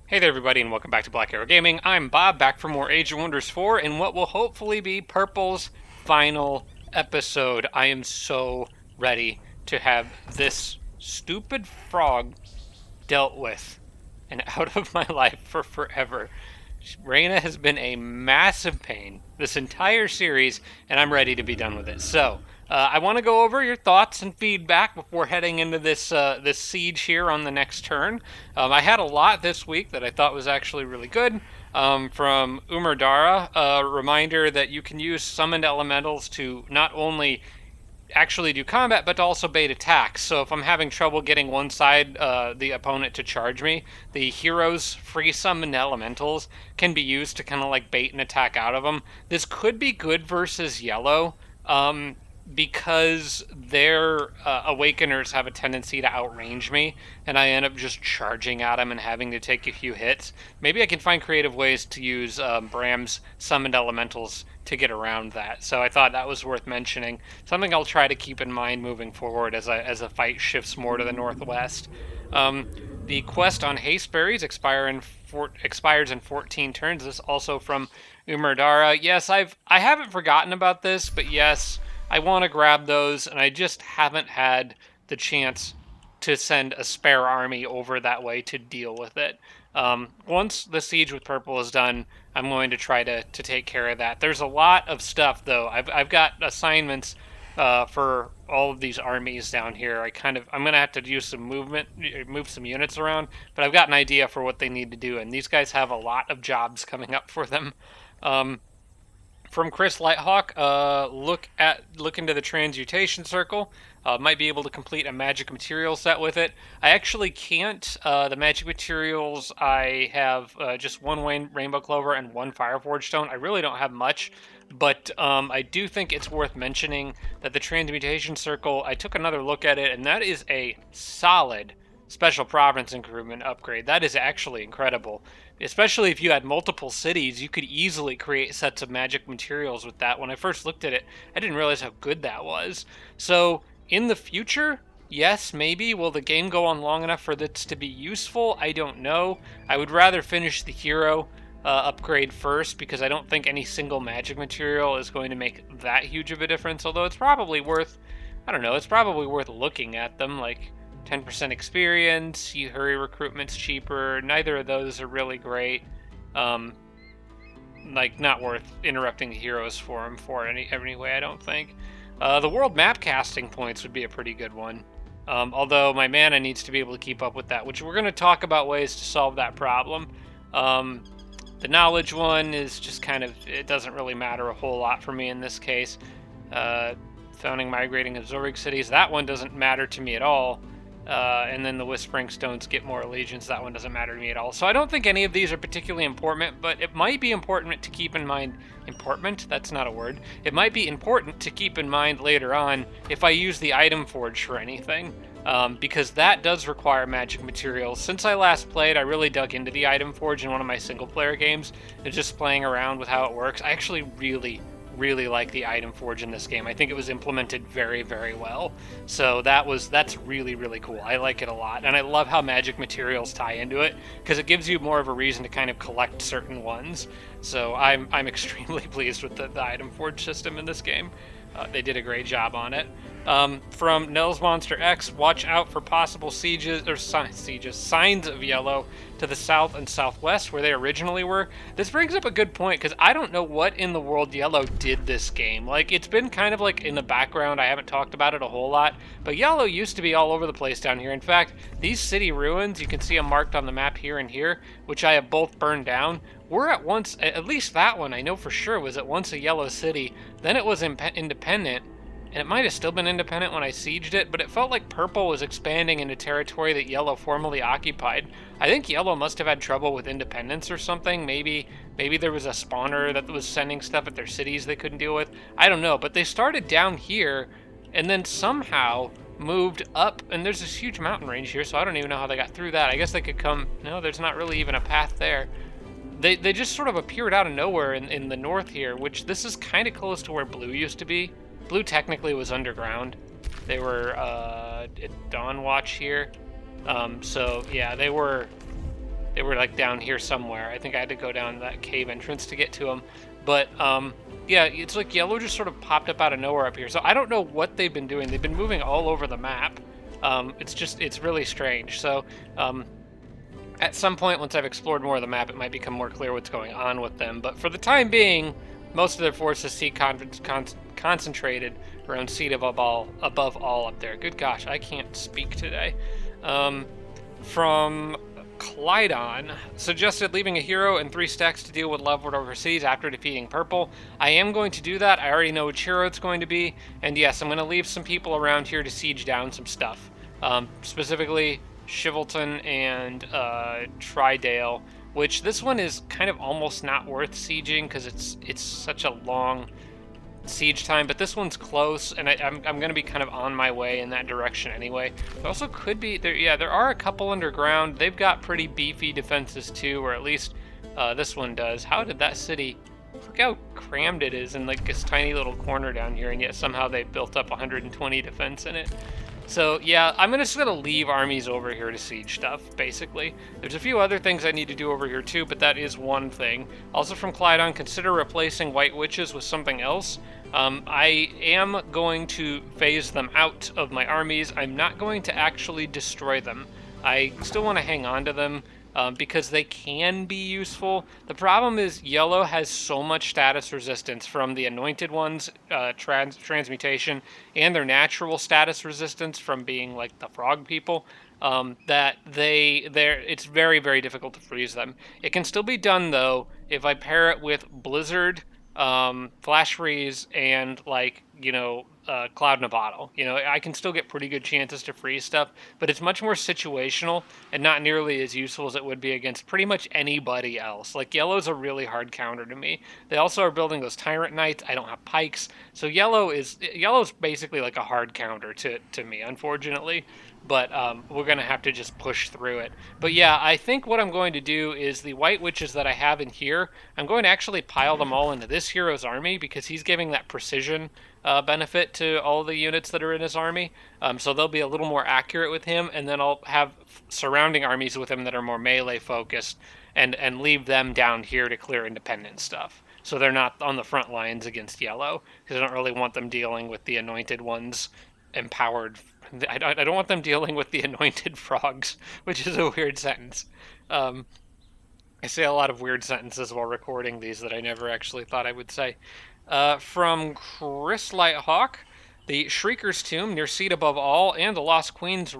Hey there everybody and welcome back to Black Arrow Gaming. I'm Bob, back for more Age of Wonders 4 in what will hopefully be Purple's final episode. I am so ready to have this stupid frog dealt with and out of my life for forever. Raina has been a massive pain this entire series, and I'm ready to be done with it. So, I want to go over your thoughts and feedback before heading into this siege here on the next turn. I had a lot this week that I thought was actually really good. From Umerdara, a reminder that you can use summoned elementals to not only actually do combat, but to also bait attacks. So if I'm having trouble getting one side, the opponent to charge me, the hero's free summon elementals can be used to kind of like bait an attack out of them. This could be good versus yellow. Because their awakeners have a tendency to outrange me, and I end up just charging at them and having to take a few hits. Maybe I can find creative ways to use Bram's summoned elementals to get around that. So I thought that was worth mentioning. Something I'll try to keep in mind moving forward as a fight shifts more to the northwest. The quest on Hasteberries expires in 14 turns. This is also from Umerdara. Yes, I haven't forgotten about this, but yes, I want to grab those, and I just haven't had the chance to send a spare army over that way to deal with it. Once the siege with purple is done, I'm going to try to take care of that. There's a lot of stuff, though. I've got assignments for all of these armies down here. I'm gonna have to do some movement, move some units around, but I've got an idea for what they need to do, and these guys have a lot of jobs coming up for them. Um, from Chris Lighthawk, look into the transmutation circle. Might be able to complete a magic material set with it. I actually can't. The magic materials I have just one rainbow clover and one fireforge stone. I really don't have much, but I do think it's worth mentioning that the transmutation circle. I took another look at it, and that is a solid special province improvement upgrade. That is actually incredible. Especially if you had multiple cities, you could easily create sets of magic materials with that. When I first looked at it, I didn't realize how good that was. So, in the future, yes, maybe. Will the game go on long enough for this to be useful? I don't know. I would rather finish the hero upgrade first because I don't think any single magic material is going to make that huge of a difference. Although it's probably worth, I don't know, it's probably worth looking at them. Like, 10% experience, you hurry recruitment's cheaper. Neither of those are really great. Like, not worth interrupting the heroes forum for any way, I don't think. The world map casting points would be a pretty good one. Although my mana needs to be able to keep up with that, which we're going to talk about ways to solve that problem. The knowledge one is just kind of, it doesn't really matter a whole lot for me in this case. Founding, migrating, absorbing cities, that one doesn't matter to me at all. And then the Whispering Stones get more allegiance. That one doesn't matter to me at all. So I don't think any of these are particularly important, but it might be important to keep in mind. Important? That's not a word. It might be important to keep in mind later on if I use the item forge for anything, because that does require magic materials. Since I last played, I really dug into the item forge in one of my single player games and just playing around with how it works. I actually really like the item forge in this game. I think it was implemented very, very well. So that's really cool. I like it a lot, and I love how magic materials tie into it because it gives you more of a reason to kind of collect certain ones. So I'm extremely pleased with the item forge system in this game. They did a great job on it. From Nels Monster X, watch out for possible signs of yellow to the south and southwest where they originally were. This brings up a good point because I don't know what in the world yellow did this game. Like, it's been kind of like in the background. I haven't talked about it a whole lot, but yellow used to be all over the place down here. In fact, these city ruins, you can see them marked on the map here and here, which I have both burned down, were at least that one I know for sure was at once a yellow city. Then it was independent, and it might have still been independent when I sieged it, but it felt like purple was expanding into territory that yellow formerly occupied. I think yellow must have had trouble with independence or something. Maybe there was a spawner that was sending stuff at their cities they couldn't deal with. I don't know, but they started down here and then somehow moved up, and there's this huge mountain range here, so I don't even know how they got through that. I guess they could come, no, there's not really even a path there. They just sort of appeared out of nowhere in the north here, which this is kind of close to where blue used to be. Blue technically was underground. They were at Dawn Watch here. So yeah, they were They were like down here somewhere. I think I had to go down that cave entrance to get to them. But yeah, it's like yellow just sort of popped up out of nowhere up here. So I don't know what they've been doing. They've been moving all over the map. It's really strange. So at some point, once I've explored more of the map, it might become more clear what's going on with them. But for the time being, most of their forces seem concentrated around Seed above all up there. Good gosh, I can't speak today. From Clydon, suggested leaving a hero and 3 stacks to deal with leveled overseas after defeating purple. I am going to do that. I already know which hero it's going to be. And yes, I'm going to leave some people around here to siege down some stuff. Specifically, Shivelton and Tridale, which this one is kind of almost not worth sieging because it's such a long siege time, but this one's close, and I'm going to be kind of on my way in that direction anyway. There also could be, there are a couple underground. They've got pretty beefy defenses too, or at least this one does. How did that city, look how crammed it is in like this tiny little corner down here, and yet somehow they built up 120 defense in it. So yeah, I'm just gonna leave armies over here to siege stuff, basically. There's a few other things I need to do over here too, but that is one thing. Also from Clydon, consider replacing White Witches with something else. I am going to phase them out of my armies. I'm not going to actually destroy them. I still want to hang on to them. Because they can be useful. The problem is yellow has so much status resistance from the anointed ones, transmutation, and their natural status resistance from being like the frog people, that it's very, very difficult to freeze them. It can still be done though if I pair it with Blizzard, Flash Freeze, and like, Cloud in a Bottle. I can still get pretty good chances to freeze stuff, but it's much more situational and not nearly as useful as it would be against pretty much anybody else. Like, yellow's a really hard counter to me. They also are building those Tyrant Knights. I don't have pikes, so yellow's basically like a hard counter to me, unfortunately. But we're going to have to just push through it. But yeah, I think what I'm going to do is the White Witches that I have in here, I'm going to actually pile them all into this hero's army because he's giving that precision benefit to all the units that are in his army. So they'll be a little more accurate with him, and then I'll have surrounding armies with him that are more melee focused and leave them down here to clear independent stuff. So they're not on the front lines against yellow because I don't really want them dealing with the anointed ones empowered. I don't want them dealing with the anointed frogs, which is a weird sentence. I say a lot of weird sentences while recording these that I never actually thought I would say. From Chris Lighthawk, the Shrieker's Tomb near Seed Above All and the Lost Queen's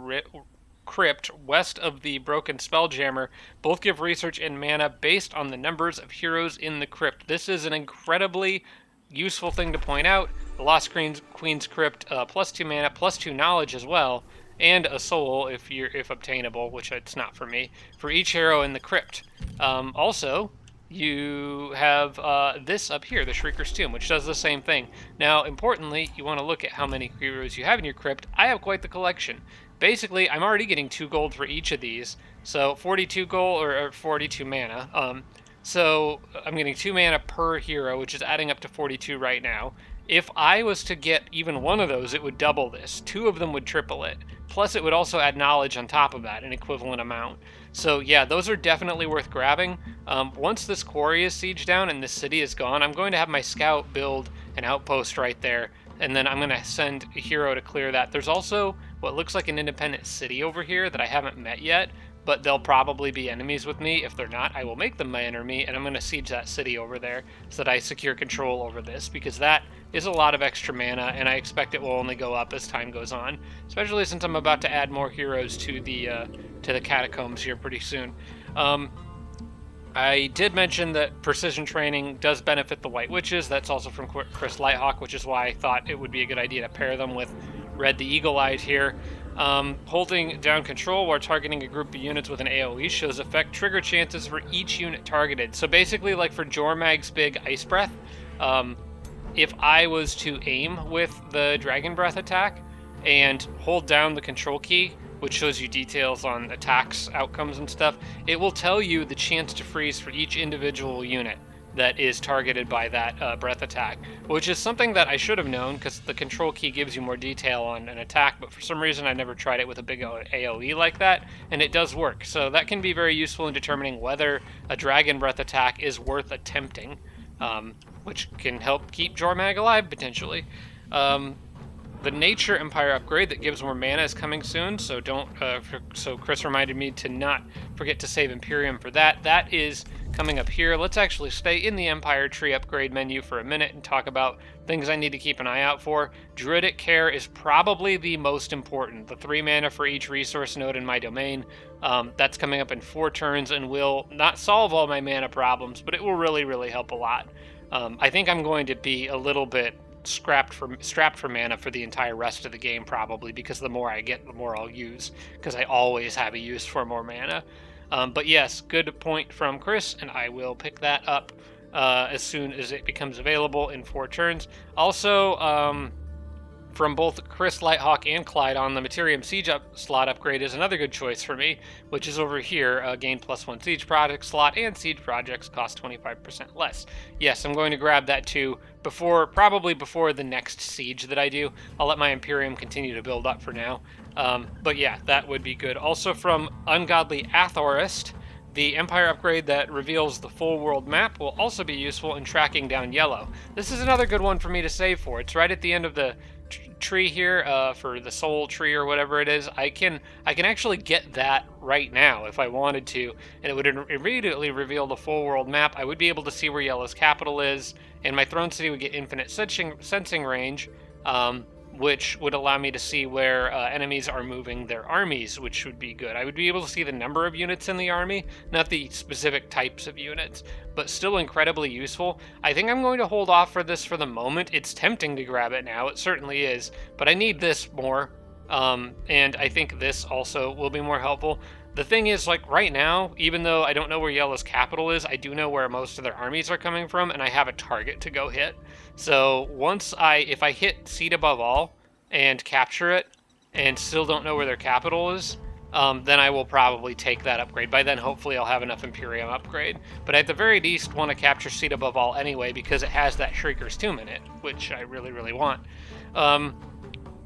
Crypt west of the Broken Spelljammer both give research and mana based on the numbers of heroes in the crypt. This is an incredibly useful thing to point out. The Lost Queen's Crypt, +2 mana, +2 knowledge as well, and a soul if obtainable, which it's not for me, for each hero in the crypt. Also, you have this up here, the Shrieker's Tomb, which does the same thing. Now, importantly, you want to look at how many heroes you have in your crypt. I have quite the collection. Basically, I'm already getting 2 gold for each of these, so 42 gold, or 42 mana. So I'm getting 2 mana per hero, which is adding up to 42 right now. If I was to get even one of those, it would double this. 2 of them would triple it. Plus, it would also add knowledge on top of that, an equivalent amount. So yeah, those are definitely worth grabbing. Once this quarry is sieged down and this city is gone, I'm going to have my scout build an outpost right there, and then I'm going to send a hero to clear that. There's also what looks like an independent city over here that I haven't met yet, but they'll probably be enemies with me. If they're not, I will make them my enemy, and I'm going to siege that city over there so that I secure control over this, because that is a lot of extra mana, and I expect it will only go up as time goes on, especially since I'm about to add more heroes to the catacombs here pretty soon. I did mention that precision training does benefit the White Witches. That's also from Chris Lighthawk, which is why I thought it would be a good idea to pair them with Red the Eagle-Eyed here. Holding down control while targeting a group of units with an AoE shows effect trigger chances for each unit targeted. So basically, like for Jormag's big Ice Breath, if I was to aim with the Dragon Breath attack and hold down the control key, which shows you details on attacks, outcomes, and stuff, it will tell you the chance to freeze for each individual unit. that is targeted by that breath attack, which is something that I should have known because the control key gives you more detail on an attack, but for some reason I never tried it with a big AoE like that, and it does work. So that can be very useful in determining whether a dragon breath attack is worth attempting, which can help keep Jormag alive potentially. The Nature Empire upgrade that gives more mana is coming soon, so don't. So Chris reminded me to not forget to save Imperium for that. That is coming up here. Let's actually stay in the Empire Tree upgrade menu for a minute and talk about things I need to keep an eye out for. Druidic Care is probably the most important. The 3 mana for each resource node in my domain. That's coming up in 4 turns and will not solve all my mana problems, but it will really, really help a lot. I think I'm going to be a little bit strapped for mana for the entire rest of the game, probably, because the more I get, the more I'll use, because I always have a use for more mana. But yes, good point from Chris, and I will pick that up as soon as it becomes available in 4 turns. Also, from both Chris Lighthawk and Clyde on the Materium Siege slot upgrade is another good choice for me, which is over here. Gain +1 Siege Project slot, and Siege Projects cost 25% less. Yes, I'm going to grab that too, probably before the next Siege that I do. I'll let my Imperium continue to build up for now. But yeah, that would be good. Also from Ungodly Athorist, the Empire upgrade that reveals the full world map will also be useful in tracking down yellow. This is another good one for me to save for. It's right at the end of the tree here for the soul tree or whatever it is. I can actually get that right now if I wanted to, and it would immediately reveal the full world map. I would be able to see where Yellow's capital is, and my Throne City would get infinite sensing range, which would allow me to see where enemies are moving their armies, which would be good. I would be able to see the number of units in the army, not the specific types of units, but still incredibly useful. I think I'm going to hold off for this for the moment. It's tempting to grab it now, it certainly is, but I need this more, and I think this also will be more helpful. The thing is, like, right now, even though I don't know where Yellow's capital is, I do know where most of their armies are coming from, and I have a target to go hit. So if I hit Seat Above All and capture it, and still don't know where their capital is, then I will probably take that upgrade. By then, hopefully, I'll have enough Imperium upgrade. But at the very least, want to capture Seat Above All anyway, because it has that Shrieker's Tomb in it, which I really, really want.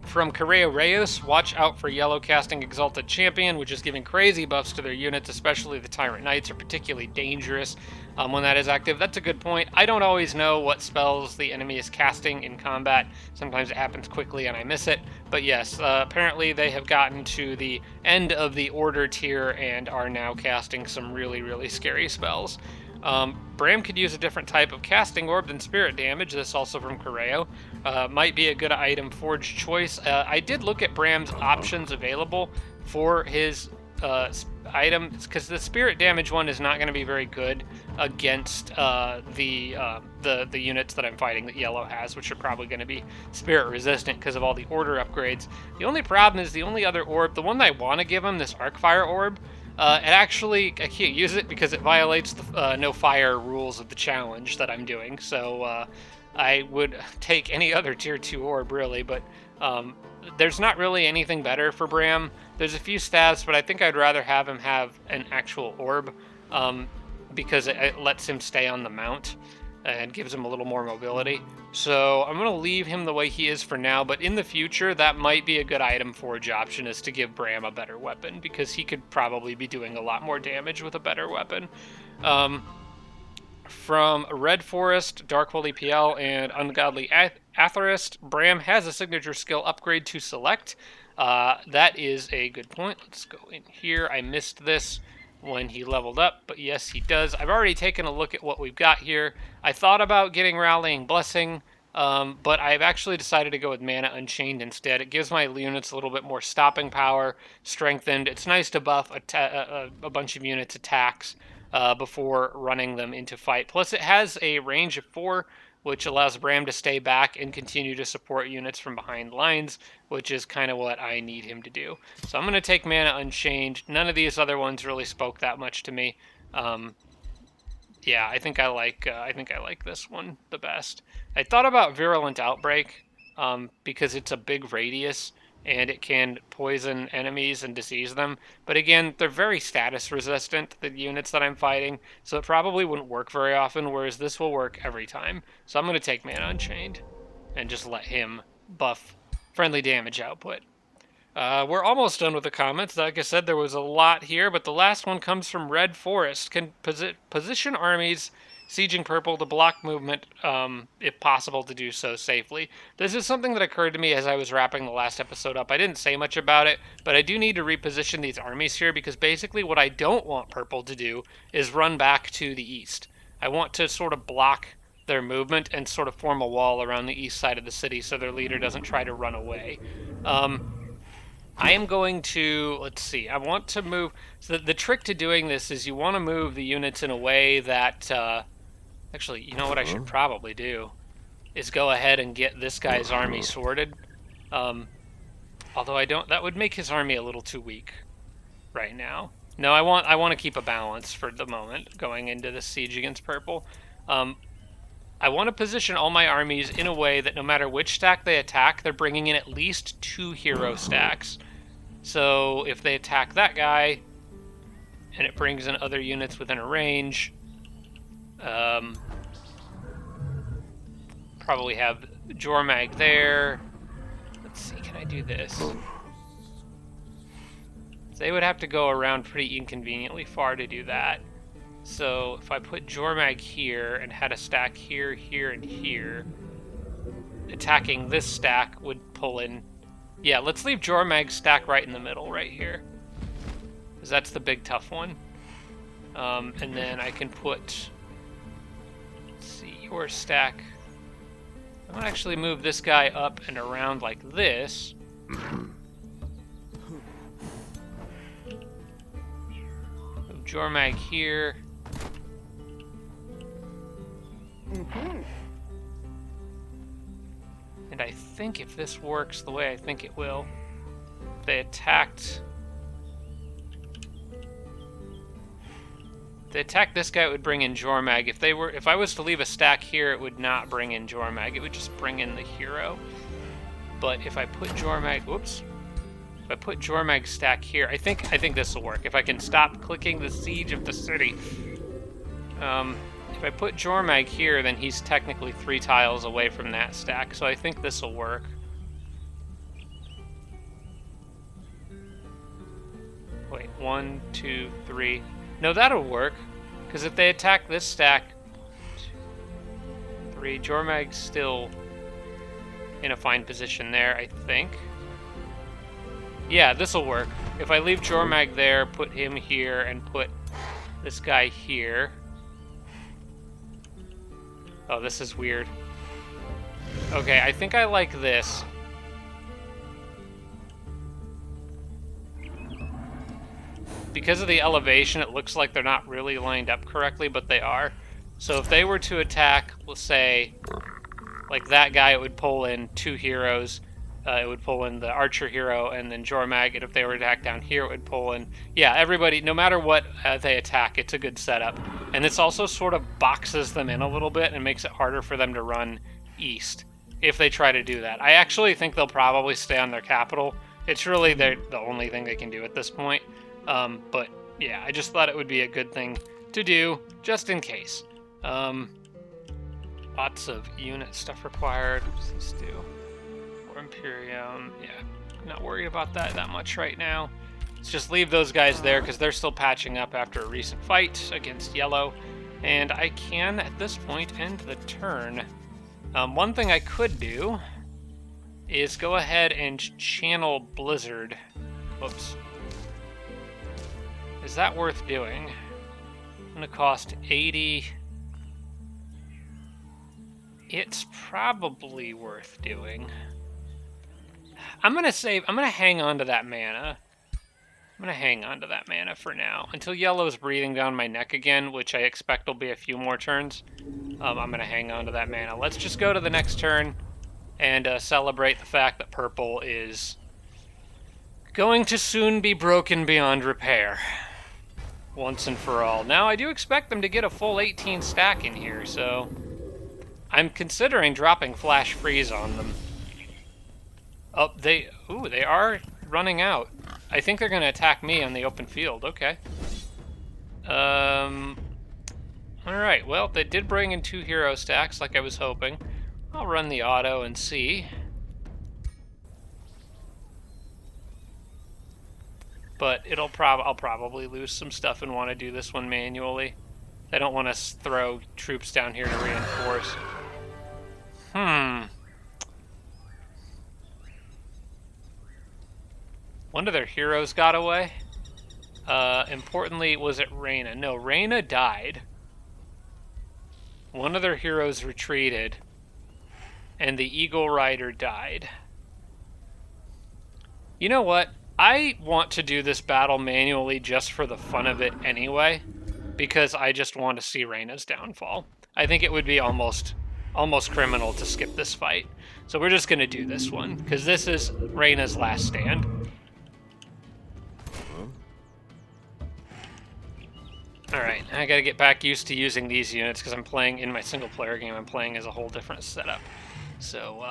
From Correa Reyes, watch out for Yellow casting Exalted Champion, which is giving crazy buffs to their units, especially the Tyrant Knights are particularly dangerous when that is active. That's a good point. I don't always know what spells the enemy is casting in combat. Sometimes it happens quickly and I miss it. But yes, apparently they have gotten to the end of the Order tier and are now casting some really, really scary spells. Bram could use a different type of casting orb than spirit damage. This also from Correo. Might be a good item forge choice. I did look at Bram's options available for his items, because the spirit damage one is not going to be very good against the units that I'm fighting that Yellow has, which are probably going to be spirit resistant because of all the order upgrades. The only problem is the only other orb, the one that I want to give him, this Arcfire orb, I can't use it because it violates the no fire rules of the challenge that I'm doing. So I would take any other tier 2 orb, really, but there's not really anything better for Bram. There's a few stats, but I think I'd rather have him have an actual orb because it lets him stay on the mount and gives him a little more mobility. So I'm going to leave him the way he is for now, but in the future, that might be a good item forge option, is to give Bram a better weapon, because he could probably be doing a lot more damage with a better weapon. From Red Forest, Dark Holy PL, and Ungodly Athorist, Bram has a signature skill upgrade to select. That is a good point. Let's go in here. I missed this when he leveled up, but yes, he does. I've already taken a look at what we've got here. I thought about getting Rallying Blessing, but I've actually decided to go with Mana Unchained instead. It gives my units a little bit more stopping power, strengthened. It's nice to buff a bunch of units' attacks before running them into fight. Plus, it has a range of 4, which allows Bram to stay back and continue to support units from behind lines, which is kind of what I need him to do. So I'm going to take Mana Unchained. None of these other ones really spoke that much to me. Yeah, I think I like this one the best. I thought about Virulent Outbreak because it's a big radius, and it can poison enemies and disease them. But again, they're very status resistant, the units that I'm fighting, so it probably wouldn't work very often, whereas this will work every time. So I'm going to take Mana Unchained and just let him buff friendly damage output. We're almost done with the comments. Like I said, there was a lot here, but the last one comes from Red Forest. Can position armies sieging purple to block movement, if possible, to do so safely. This is something that occurred to me as I was wrapping the last episode up. I didn't say much about it, but I do need to reposition these armies here because basically what I don't want purple to do is run back to the east. I want to sort of block their movement and sort of form a wall around the east side of the city so their leader doesn't try to run away. I am going to, let's see, I want to move, so the trick to doing this is you want to move the units in a way that, actually, you know what I should probably do, is go ahead and get this guy's army sorted. Although I don't, that would make his army a little too weak right now. No, I want to keep a balance for the moment going into the siege against purple. I want to position all my armies in a way that no matter which stack they attack, they're bringing in at least 2 hero stacks. So if they attack that guy, and it brings in other units within a range, probably have Jormag there. Let's see, can I do this? They would have to go around pretty inconveniently far to do that. So if I put Jormag here and had a stack here, here, and here, attacking this stack would pull in. Yeah, let's leave Jormag's stack right in the middle, right here, because that's the big tough one. And then I can put, let's see, your stack. I'm gonna actually move this guy up and around like this. Move Jormag here. And I think if this works the way I think it will, if they attacked this guy, it would bring in Jormag. If I was to leave a stack here, it would not bring in Jormag. It would just bring in the hero. But if I put Jormag, whoops. If I put Jormag's stack here, I think this will work. If I can stop clicking the siege of the city. If I put Jormag here, then he's technically 3 tiles away from that stack, so I think this will work. Wait, 1, 2, 3. No, that'll work, because if they attack this stack, 2, 3, Jormag's still in a fine position there, I think. Yeah, this will work. If I leave Jormag there, put him here, and put this guy here. Oh, this is weird. Okay, I think I like this. Because of the elevation, it looks like they're not really lined up correctly, but they are. So if they were to attack, let's say, like that guy, it would pull in 2 heroes. It would pull in the archer hero and then Jormag, and if they were to attack down here, it would pull in... Yeah, everybody, no matter what they attack, it's a good setup. And this also sort of boxes them in a little bit and makes it harder for them to run east if they try to do that. I actually think they'll probably stay on their capital. It's really the only thing they can do at this point. But yeah, I just thought it would be a good thing to do, just in case. Lots of unit stuff required. What's this do? Imperium, yeah, not worried about that much right now. Let's just leave those guys there because they're still patching up after a recent fight against yellow, and I can at this point end the turn. One thing I could do is go ahead and channel Blizzard. Whoops. Is that worth doing? It's gonna cost 80. It's probably worth doing. I'm gonna hang on to that mana. I'm gonna hang on to that mana for now until yellow's breathing down my neck again, which I expect will be a few more turns. I'm gonna hang on to that mana. Let's just go to the next turn and celebrate the fact that purple is going to soon be broken beyond repair. Once and for all. Now, I do expect them to get a full 18 stack in here, so I'm considering dropping Flash Freeze on them. Oh, they are running out. I think they're going to attack me on the open field. Okay. Alright, well, they did bring in 2 hero stacks like I was hoping. I'll run the auto and see. But I'll probably lose some stuff and want to do this one manually. I don't want to throw troops down here to reinforce. One of their heroes got away. Importantly, was it Raina? No, Raina died. One of their heroes retreated. And the Eagle Rider died. You know what? I want to do this battle manually just for the fun of it anyway, because I just want to see Raina's downfall. I think it would be almost criminal to skip this fight. So we're just going to do this one, because this is Raina's last stand. Alright, I gotta get back used to using these units, because I'm playing, in my single player game, I'm playing as a whole different setup. So,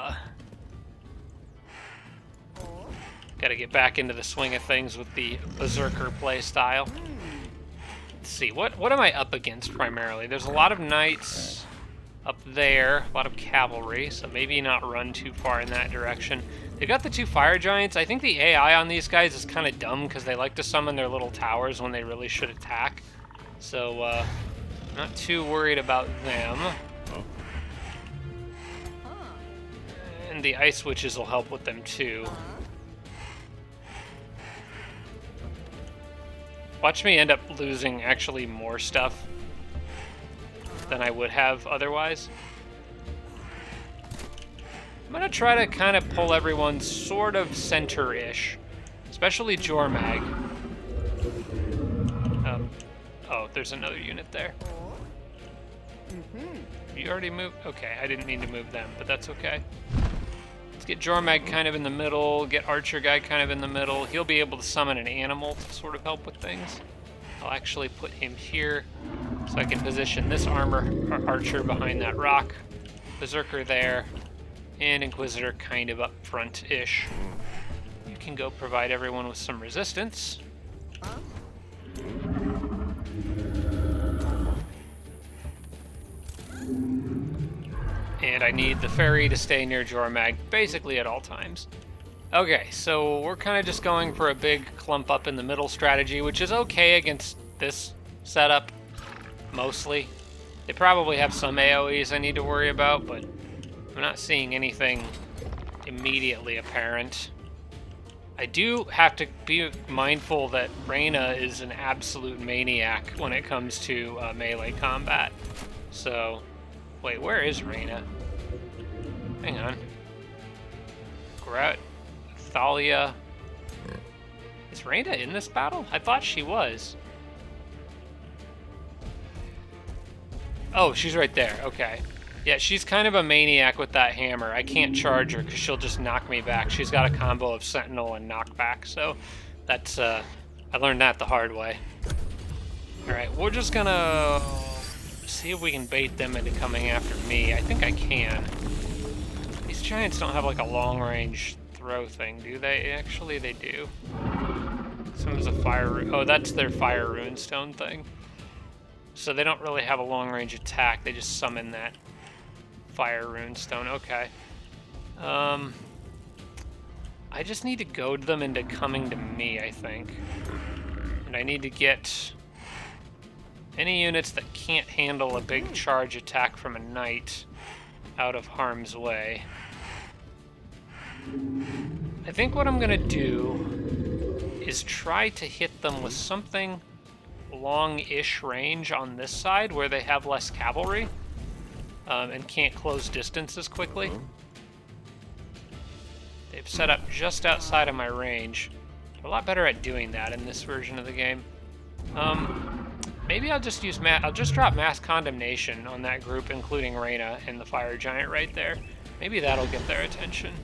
gotta get back into the swing of things with the Berserker play style. Let's see, what am I up against primarily? There's a lot of knights up there, a lot of cavalry, so maybe not run too far in that direction. They got the 2 fire giants. I think the AI on these guys is kind of dumb, because they like to summon their little towers when they really should attack. So, not too worried about them. And the ice witches will help with them too. Watch me end up losing actually more stuff than I would have otherwise. I'm gonna try to kind of pull everyone sort of center-ish, especially Jormag. Oh, there's another unit there. You already moved? Okay, I didn't mean to move them, but that's okay. Let's get Jormag kind of in the middle, get Archer Guy kind of in the middle. He'll be able to summon an animal to sort of help with things. I'll actually put him here so I can position this Archer behind that rock, Berserker there, and Inquisitor kind of up front-ish. You can go provide everyone with some resistance. And I need the ferry to stay near Jormag basically at all times. Okay, so we're kind of just going for a big clump up in the middle strategy, which is okay against this setup, mostly. They probably have some AoEs I need to worry about, but I'm not seeing anything immediately apparent. I do have to be mindful that Raina is an absolute maniac when it comes to melee combat. So, wait, where is Raina? Hang on. Thalia. Is Raina in this battle? I thought she was. Oh, she's right there. Okay. Yeah, she's kind of a maniac with that hammer. I can't charge her because she'll just knock me back. She's got a combo of Sentinel and Knockback, so that's, I learned that the hard way. Alright, we're just gonna see if we can bait them into coming after me. I think I can. These giants don't have like a long-range throw thing, do they? Actually, they do. Someone's a fire... Oh, that's their fire runestone thing. So they don't really have a long-range attack. They just summon that fire runestone. Okay. I just need to goad them into coming to me, I think. And I need to get any units that can't handle a big charge attack from a knight out of harm's way. I think what I'm gonna do is try to hit them with something long-ish range on this side where they have less cavalry and can't close distances quickly. They've set up just outside of my range. They're a lot better at doing that in this version of the game. Maybe I'll just use I'll just drop Mass Condemnation on that group, including Raina and the Fire Giant right there. Maybe that'll get their attention.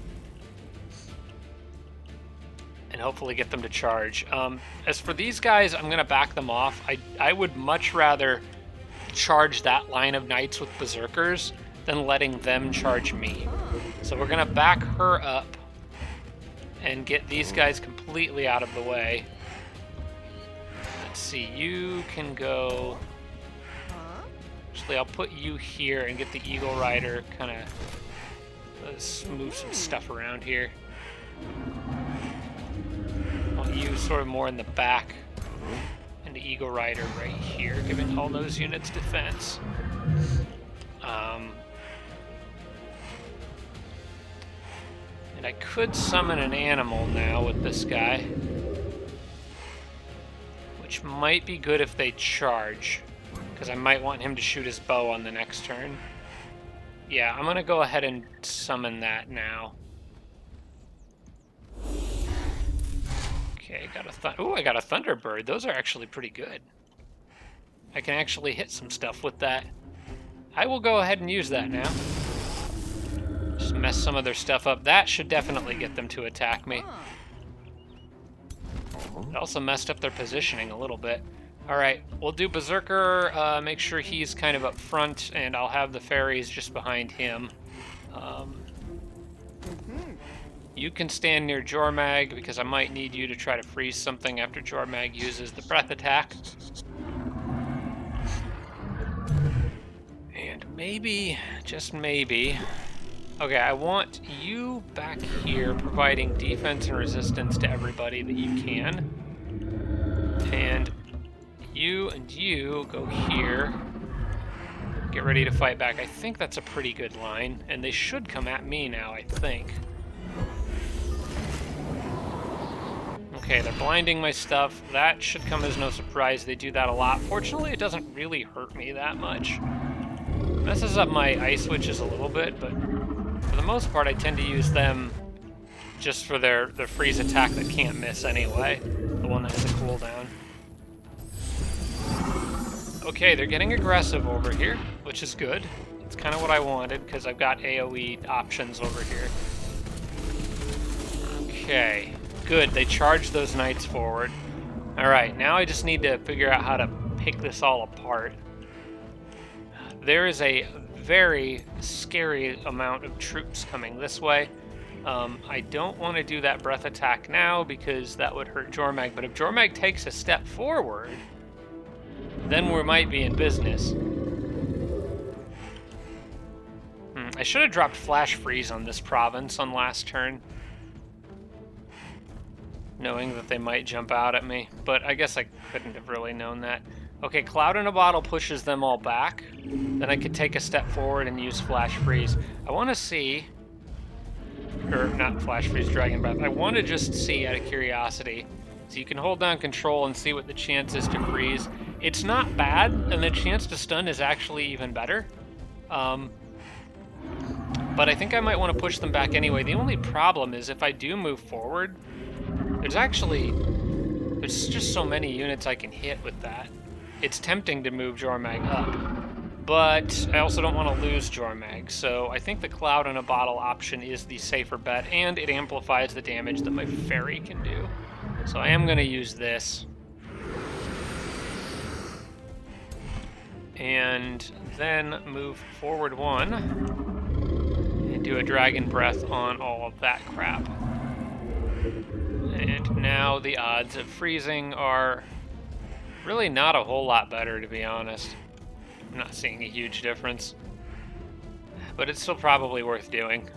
And hopefully get them to charge. As for these guys, I'm gonna back them off. I would much rather charge that line of knights with berserkers than letting them charge me. So we're gonna back her up and get these guys completely out of the way. Let's see, you can go... Actually, I'll put you here and get the Eagle Rider kind of... Let's move some stuff around here. I want you sort of more in the back, and the Eagle Rider right here, giving all those units defense. And I could summon an animal now with this guy, which might be good if they charge, because I might want him to shoot his bow on the next turn. Yeah, I'm going to go ahead and summon that now. Okay, I got a Thunderbird. Those are actually pretty good. I can actually hit some stuff with that. I will go ahead and use that now. Just mess some of their stuff up. That should definitely get them to attack me. It also messed up their positioning a little bit. Alright, we'll do Berserker, make sure he's kind of up front, and I'll have the fairies just behind him. You can stand near Jormag, because I might need you to try to freeze something after Jormag uses the breath attack. And maybe, just maybe... Okay, I want you back here providing defense and resistance to everybody that you can. And you go here. Get ready to fight back. I think that's a pretty good line. And they should come at me now, I think. Okay, they're blinding my stuff. That should come as no surprise. They do that a lot. Fortunately, it doesn't really hurt me that much. Messes up my ice witches a little bit, but for the most part, I tend to use them just for their freeze attack that can't miss anyway. The one that has a cooldown. Okay, they're getting aggressive over here, which is good. It's kind of what I wanted, because I've got AoE options over here. Okay, good. They charged those knights forward. Alright, now I just need to figure out how to pick this all apart. There is a very scary amount of troops coming this way. I don't want to do that breath attack now because that would hurt Jormag, but if Jormag takes a step forward, then we might be in business. I should have dropped Flash Freeze on this province on last turn, knowing that they might jump out at me, but I guess I couldn't have really known that. Okay, Cloud in a Bottle pushes them all back. Then I could take a step forward and use Flash Freeze. I want to see... Or, not Flash Freeze, Dragon Breath. I want to just see, out of curiosity. So you can hold down Control and see what the chance is to freeze. It's not bad, and the chance to stun is actually even better. But I think I might want to push them back anyway. The only problem is if I do move forward, there's just so many units I can hit with that. It's tempting to move Jormag up, but I also don't want to lose Jormag, so I think the Cloud in a Bottle option is the safer bet, and it amplifies the damage that my Fairy can do. So I am going to use this. And then move forward one, and do a Dragon Breath on all of that crap. And now the odds of freezing are really not a whole lot better, to be honest. I'm not seeing a huge difference. But it's still probably worth doing.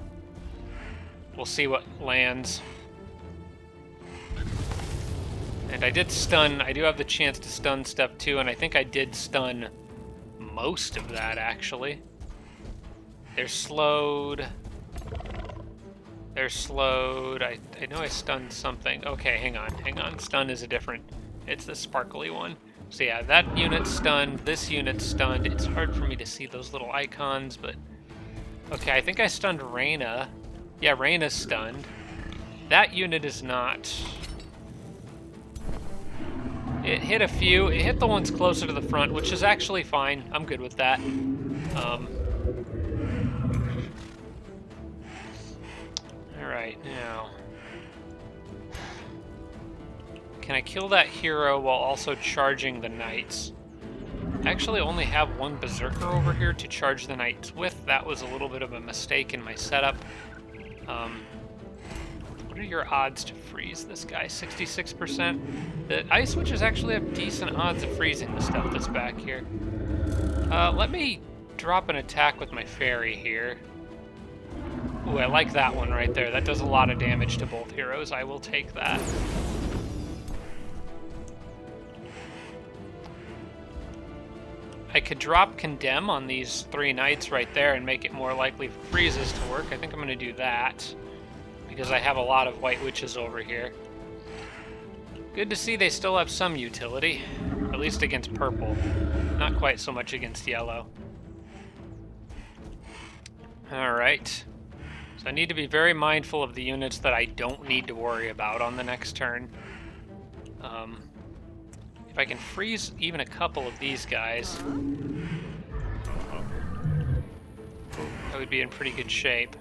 We'll see what lands. And I did stun. I do have the chance to stun stuff too, and I think I did stun most of that, actually. They're slowed. They're slowed. I know I stunned something. Okay, hang on. Stun is a different... It's the sparkly one. So yeah, that unit's stunned. This unit's stunned. It's hard for me to see those little icons, but... Okay, I think I stunned Raina. Yeah, Raina's stunned. That unit is not... It hit a few. It hit the ones closer to the front, which is actually fine. I'm good with that. Alright, now... Can I kill that hero while also charging the knights? I actually only have one Berserker over here to charge the knights with. That was a little bit of a mistake in my setup. What What are your odds to freeze this guy? 66%. The ice witches actually have decent odds of freezing the stuff that's back here. Let me drop an attack with my fairy here. Ooh, I like that one right there. That does a lot of damage to both heroes. I will take that. I could drop Condemn on these 3 knights right there and make it more likely for freezes to work. I think I'm going to do that because I have a lot of white witches over here. Good to see they still have some utility, at least against purple. Not quite so much against yellow. Alright. So I need to be very mindful of the units that I don't need to worry about on the next turn. If I can freeze even a couple of these guys, I would be in pretty good shape.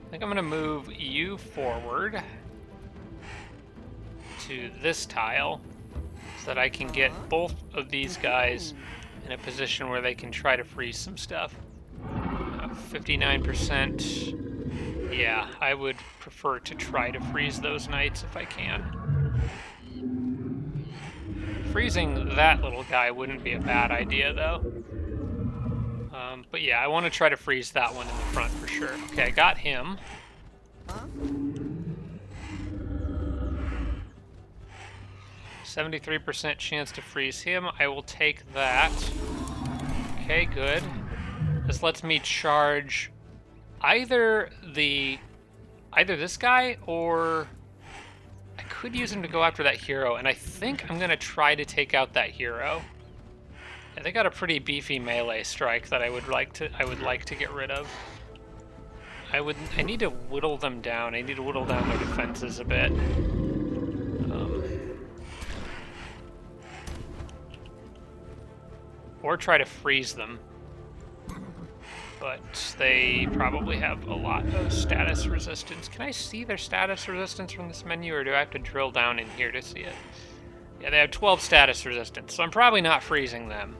I think I'm going to move you forward to this tile so that I can get both of these guys in a position where they can try to freeze some stuff. 59%. Yeah, I would prefer to try to freeze those knights if I can. Freezing that little guy wouldn't be a bad idea, though. But yeah, I want to try to freeze that one in the front for sure. Okay, I got him. 73% chance to freeze him. I will take that. Okay, good. This lets me charge either this guy, or I could use him to go after that hero, and I think I'm gonna try to take out that hero. Yeah, they got a pretty beefy melee strike that I would like to get rid of. I need to whittle them down. I need to whittle down their defenses a bit. Or try to freeze them. But they probably have a lot of status resistance. Can I see their status resistance from this menu, or do I have to drill down in here to see it? Yeah, they have 12 status resistance, so I'm probably not freezing them.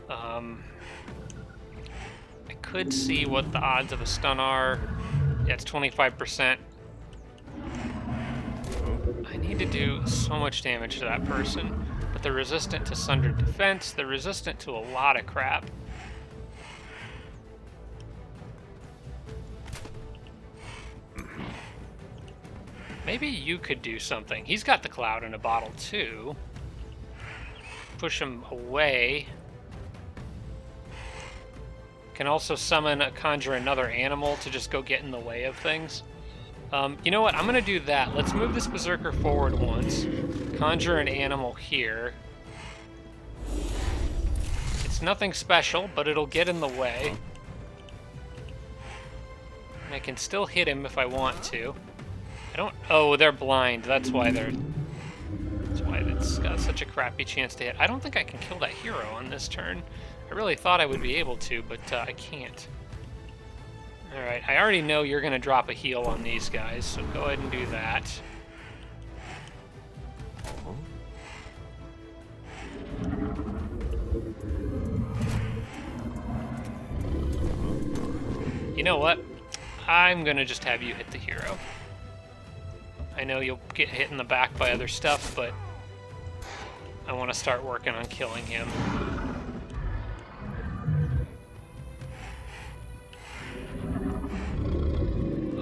I could see what the odds of a stun are. Yeah, it's 25%. I need to do so much damage to that person, but they're resistant to sundered defense. They're resistant to a lot of crap. Maybe you could do something. He's got the cloud in a bottle too. Push him away. Can also conjure another animal to just go get in the way of things. You know what? I'm gonna do that. Let's move this berserker forward once. Conjure an animal here. It's nothing special, but it'll get in the way. And I can still hit him if I want to. Oh, they're blind. That's why it's got such a crappy chance to hit. I don't think I can kill that hero on this turn. I really thought I would be able to, but I can't. Alright, I already know you're going to drop a heal on these guys, so go ahead and do that. You know what? I'm going to just have you hit the hero. I know you'll get hit in the back by other stuff, but I want to start working on killing him.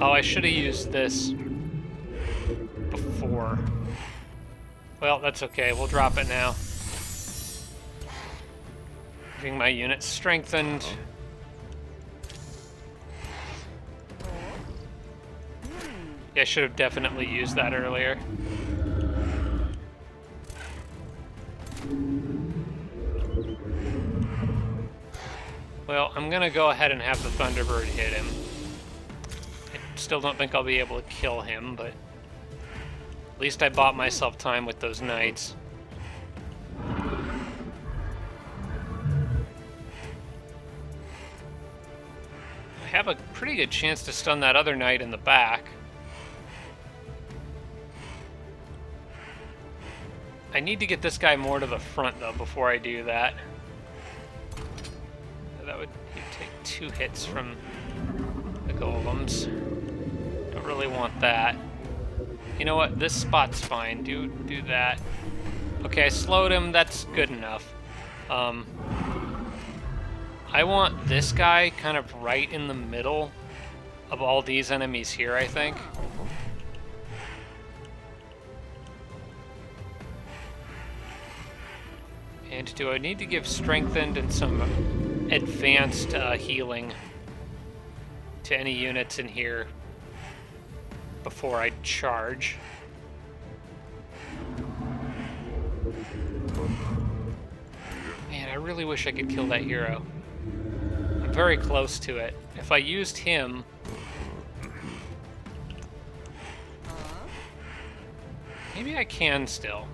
Oh, I should have used this before. Well, that's okay. We'll drop it now. Getting my units strengthened. Yeah, I should have definitely used that earlier. Well, I'm gonna go ahead and have the Thunderbird hit him. I still don't think I'll be able to kill him, but at least I bought myself time with those knights. I have a pretty good chance to stun that other knight in the back. I need to get this guy more to the front, though, before I do that. That would take 2 hits from the golems. Don't really want that. You know what? This spot's fine. Do that. Okay, I slowed him. That's good enough. I want this guy kind of right in the middle of all these enemies here, I think. And do I need to give strengthened and some advanced healing to any units in here before I charge? Man, I really wish I could kill that hero. I'm very close to it. If I used him... Maybe I can still.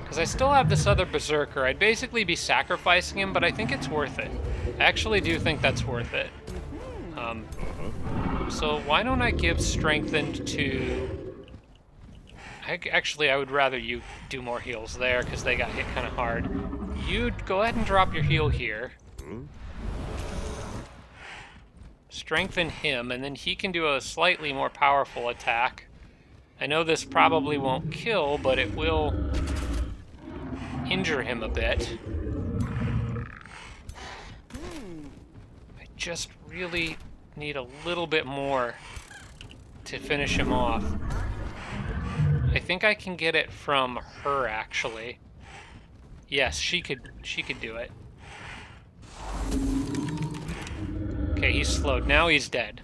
Because I still have this other Berserker. I'd basically be sacrificing him, but I think it's worth it. I actually do think that's worth it. So why don't I give strengthened to... Actually, I would rather you do more heals there, because they got hit kind of hard. You go ahead and drop your heal here. Strengthen him, and then he can do a slightly more powerful attack. I know this probably won't kill, but it will injure him a bit. I just really need a little bit more to finish him off. I think I can get it from her, actually. Yes, she could do it. Okay, he's slowed. Now he's dead.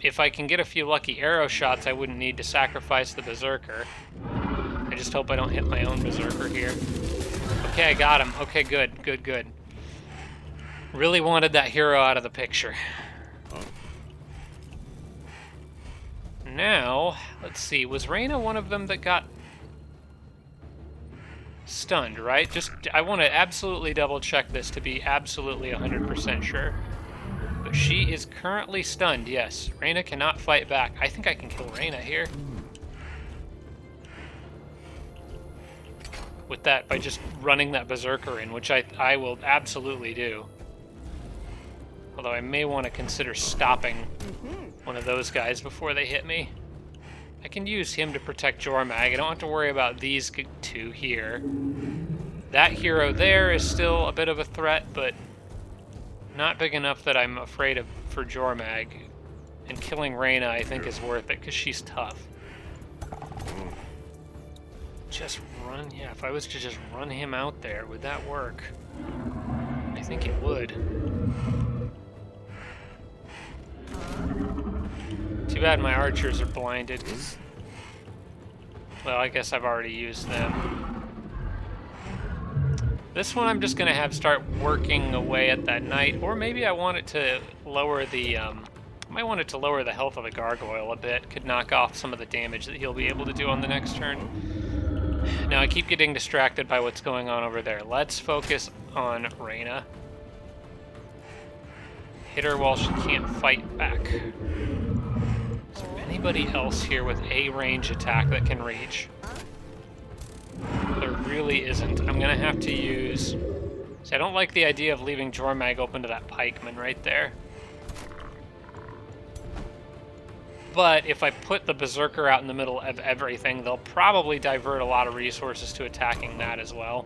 If I can get a few lucky arrow shots, I wouldn't need to sacrifice the Berserker. I just hope I don't hit my own Berserker here. Okay, I got him. Okay, good, good, good. Really wanted that hero out of the picture. Now, let's see. Was Raina one of them that got stunned, right? I want to absolutely double check this to be absolutely 100% sure. But she is currently stunned, yes. Raina cannot fight back. I think I can kill Raina here. With that, by just running that Berserker in, which I will absolutely do. Although I may want to consider stopping one of those guys before they hit me. I can use him to protect Jormag. I don't have to worry about these two here. That hero there is still a bit of a threat, but not big enough that I'm afraid of for Jormag. And killing Raina, I think, is worth it, because she's tough. Just run, yeah, if I was to just run him out there, would that work? I think it would. Too bad my archers are blinded, because... Well, I guess I've already used them. This one I'm just going to have start working away at that knight, or maybe I want it to lower the... I might want it to lower the health of the gargoyle a bit. Could knock off some of the damage that he'll be able to do on the next turn. Now I keep getting distracted by what's going on over there. Let's focus on Raina. Hit her while she can't fight back. Is there anybody else here with a range attack that can reach? There really isn't. I'm gonna have to use... See, I don't like the idea of leaving Jormag open to that pikeman right there. But if I put the Berserker out in the middle of everything, they'll probably divert a lot of resources to attacking that as well.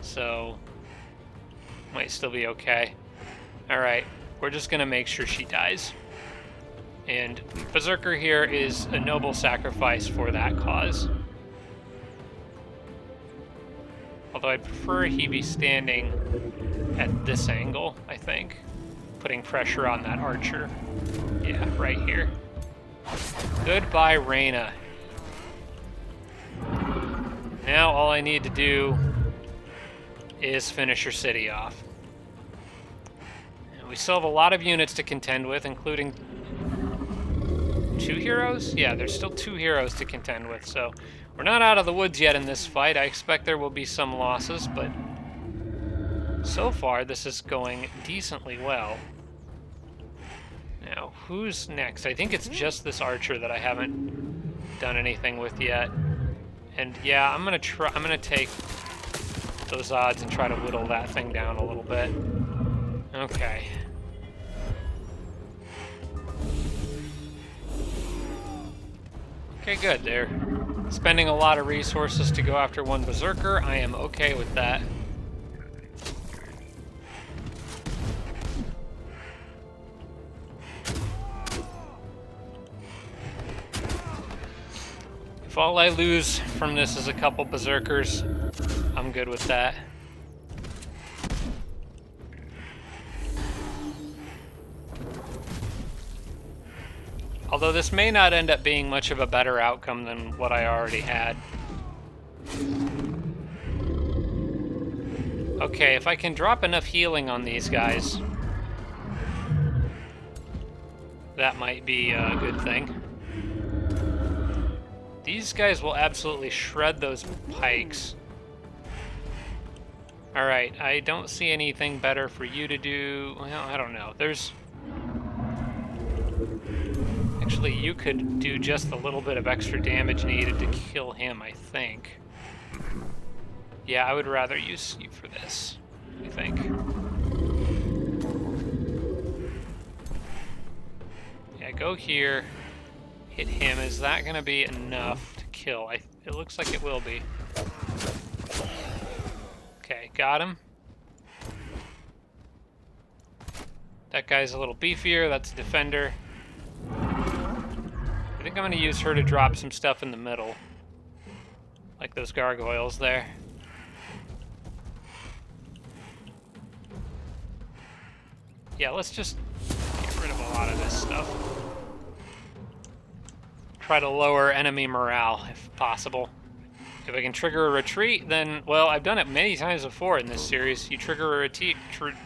So, might still be okay. Alright, we're just going to make sure she dies. And Berserker here is a noble sacrifice for that cause. Although I'd prefer he be standing at this angle, I think. Putting pressure on that archer. Yeah, right here. Goodbye, Raina. Now all I need to do is finish her city off. And we still have a lot of units to contend with, including 2 heroes? Yeah, there's still 2 heroes to contend with, so we're not out of the woods yet in this fight. I expect there will be some losses, but so far this is going decently well. Now, who's next? I think it's just this archer that I haven't done anything with yet. And yeah, I'm gonna take those odds and try to whittle that thing down a little bit. Okay. Okay, good. They're spending a lot of resources to go after one berserker. I am okay with that. If all I lose from this is a couple berserkers, I'm good with that. Although this may not end up being much of a better outcome than what I already had. Okay, if I can drop enough healing on these guys, that might be a good thing. These guys will absolutely shred those pikes. Alright, I don't see anything better for you to do. Well, I don't know. There's... Actually, you could do just a little bit of extra damage needed to kill him, I think. Yeah, I would rather use you for this, I think. Yeah, go here. Hit him. Is that going to be enough to kill? It looks like it will be. Okay, got him. That guy's a little beefier. That's a defender. I think I'm going to use her to drop some stuff in the middle. Like those gargoyles there. Yeah, let's just get rid of a lot of this stuff. Try to lower enemy morale, if possible. If I can trigger a retreat, then, well, I've done it many times before in this series. You trigger a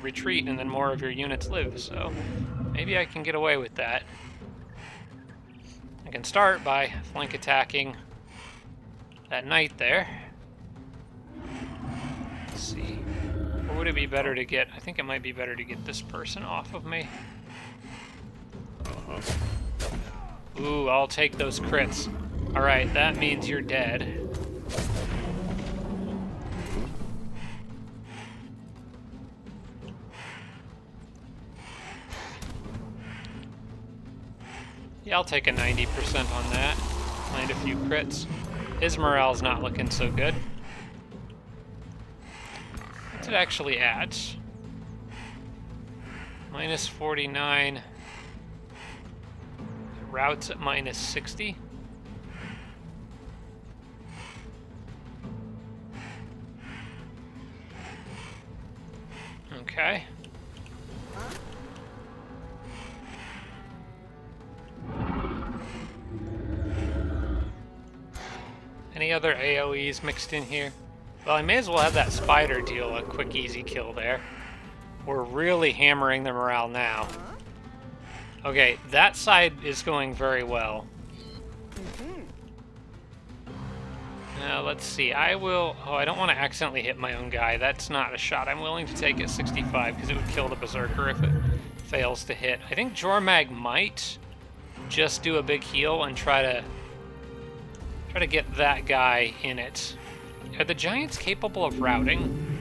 retreat, and then more of your units live, so maybe I can get away with that. I can start by flank attacking that knight there. Let's see. Or would it be better to get... I think it might be better to get this person off of me. Ooh, I'll take those crits. Alright, that means you're dead. Yeah, I'll take a 90% on that. Land a few crits. His morale's not looking so good. What's it actually at? Minus 49. Routes at minus 60. Okay. Any other AoEs mixed in here? Well, I may as well have that spider deal a quick, easy kill there. We're really hammering the morale now. Okay, that side is going very well. Now, let's see. I will... Oh, I don't want to accidentally hit my own guy. That's not a shot I'm willing to take at 65, because it would kill the Berserker if it fails to hit. I think Jormag might just do a big heal and try to get that guy in it. Are the Giants capable of routing?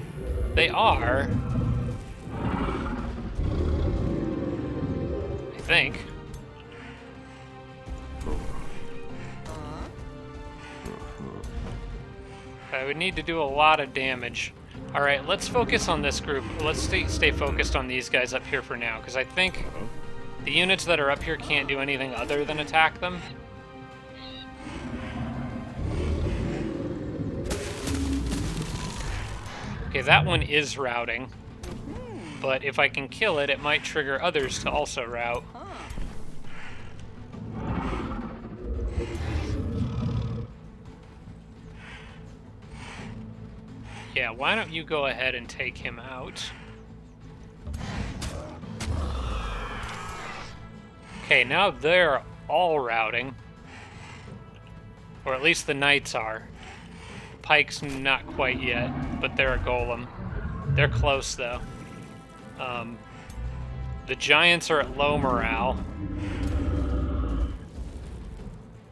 They are. I think. I would need to do a lot of damage. Alright, let's focus on this group. Let's stay focused on these guys up here for now, because I think the units that are up here can't do anything other than attack them. Okay, that one is routing, but if I can kill it, it might trigger others to also rout. Yeah, why don't you go ahead and take him out? Okay, now they're all routing. Or at least the knights are. Pike's not quite yet, but they're a golem. They're close, though. The giants are at low morale.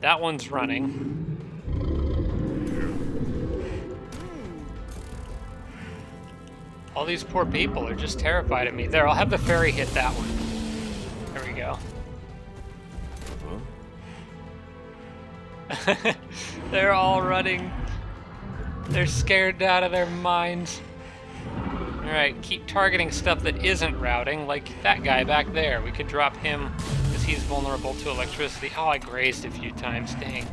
That one's running. All these poor people are just terrified of me. There, I'll have the fairy hit that one. There we go. They're all running. They're scared out of their minds. Alright, keep targeting stuff that isn't routing, like that guy back there. We could drop him because he's vulnerable to electricity. Oh, I grazed a few times, dang.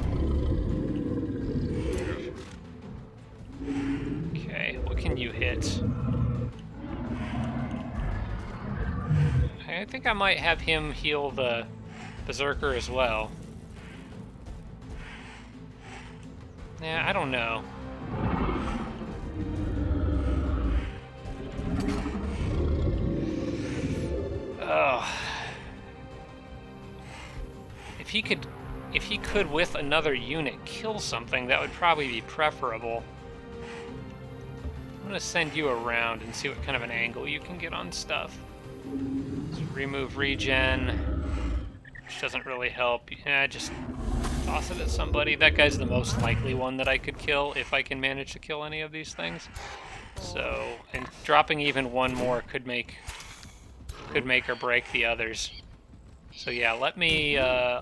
Okay, what can you hit? I think I might have him heal the Berserker as well. Yeah, I don't know. Oh. If he could with another unit kill something, that would probably be preferable. I'm gonna send you around and see what kind of an angle you can get on stuff. So remove regen, which doesn't really help. Yeah, just toss it at somebody. That guy's the most likely one that I could kill if I can manage to kill any of these things. So, and dropping even one more could make or break the others. So yeah, let me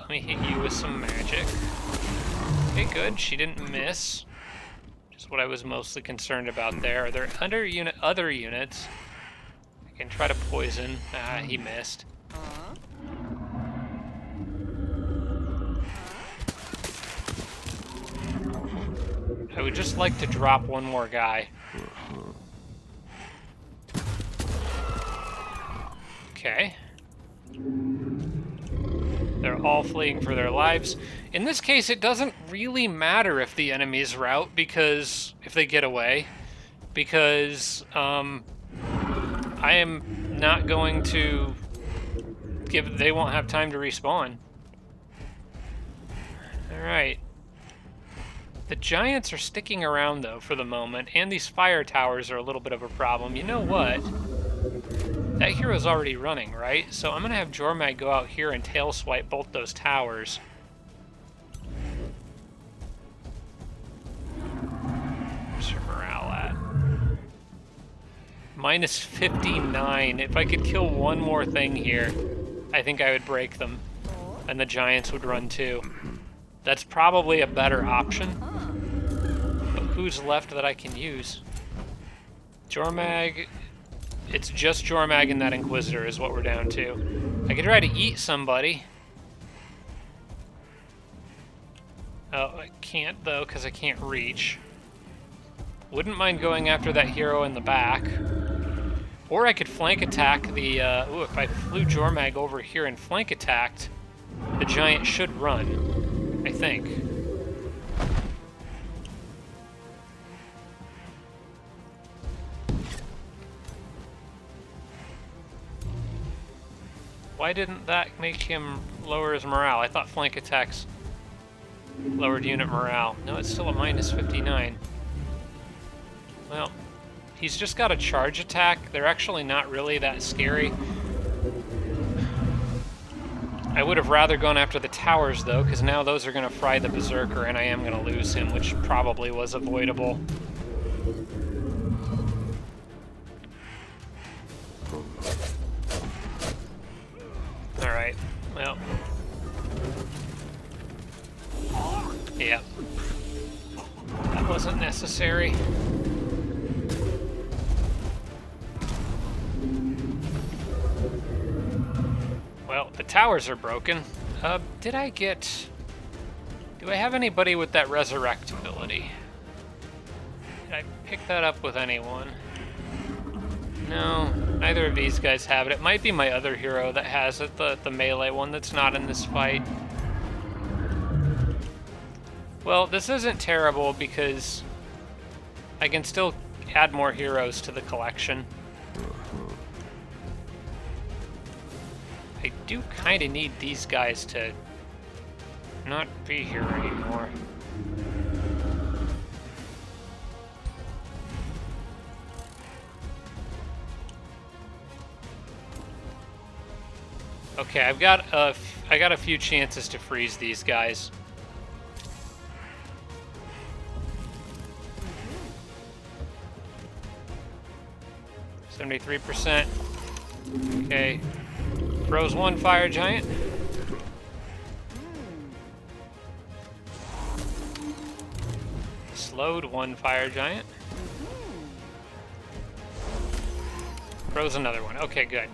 hit you with some magic. Okay, good. She didn't miss. Just what I was mostly concerned about there. Are there other units? I can try to poison. Ah, he missed. I would just like to drop one more guy. Okay. They're all fleeing for their lives. In this case, it doesn't really matter if the enemies rout, because if they get away, because I am not going to they won't have time to respawn. Alright. The giants are sticking around, though, for the moment, and these fire towers are a little bit of a problem. You know what? That hero's already running, right? So I'm going to have Jormag go out here and tail swipe both those towers. Where's your morale at? Minus 59. If I could kill one more thing here, I think I would break them. And the giants would run too. That's probably a better option. But who's left that I can use? Jormag. It's just Jormag and that Inquisitor is what we're down to. I could try to eat somebody. Oh, I can't though, because I can't reach. Wouldn't mind going after that hero in the back. Or I could flank attack the, ooh, if I flew Jormag over here and flank attacked, the giant should run, I think. Why didn't that make him lower his morale? I thought flank attacks lowered unit morale. No, it's still a minus 59. Well, he's just got a charge attack. They're actually not really that scary. I would have rather gone after the towers, though, because now those are going to fry the Berserker, and I am going to lose him, which probably was avoidable. Alright, well. Yeah. That wasn't necessary. Well, the towers are broken. Do I have anybody with that resurrect ability? Did I pick that up with anyone? No, neither of these guys have it. It might be my other hero that has it, the melee one that's not in this fight. Well, this isn't terrible because I can still add more heroes to the collection. I do kind of need these guys to not be here anymore. Okay, I got a few chances to freeze these guys. %. Okay. Throws one fire giant. slowed one fire giant. Froze another one. Okay, good.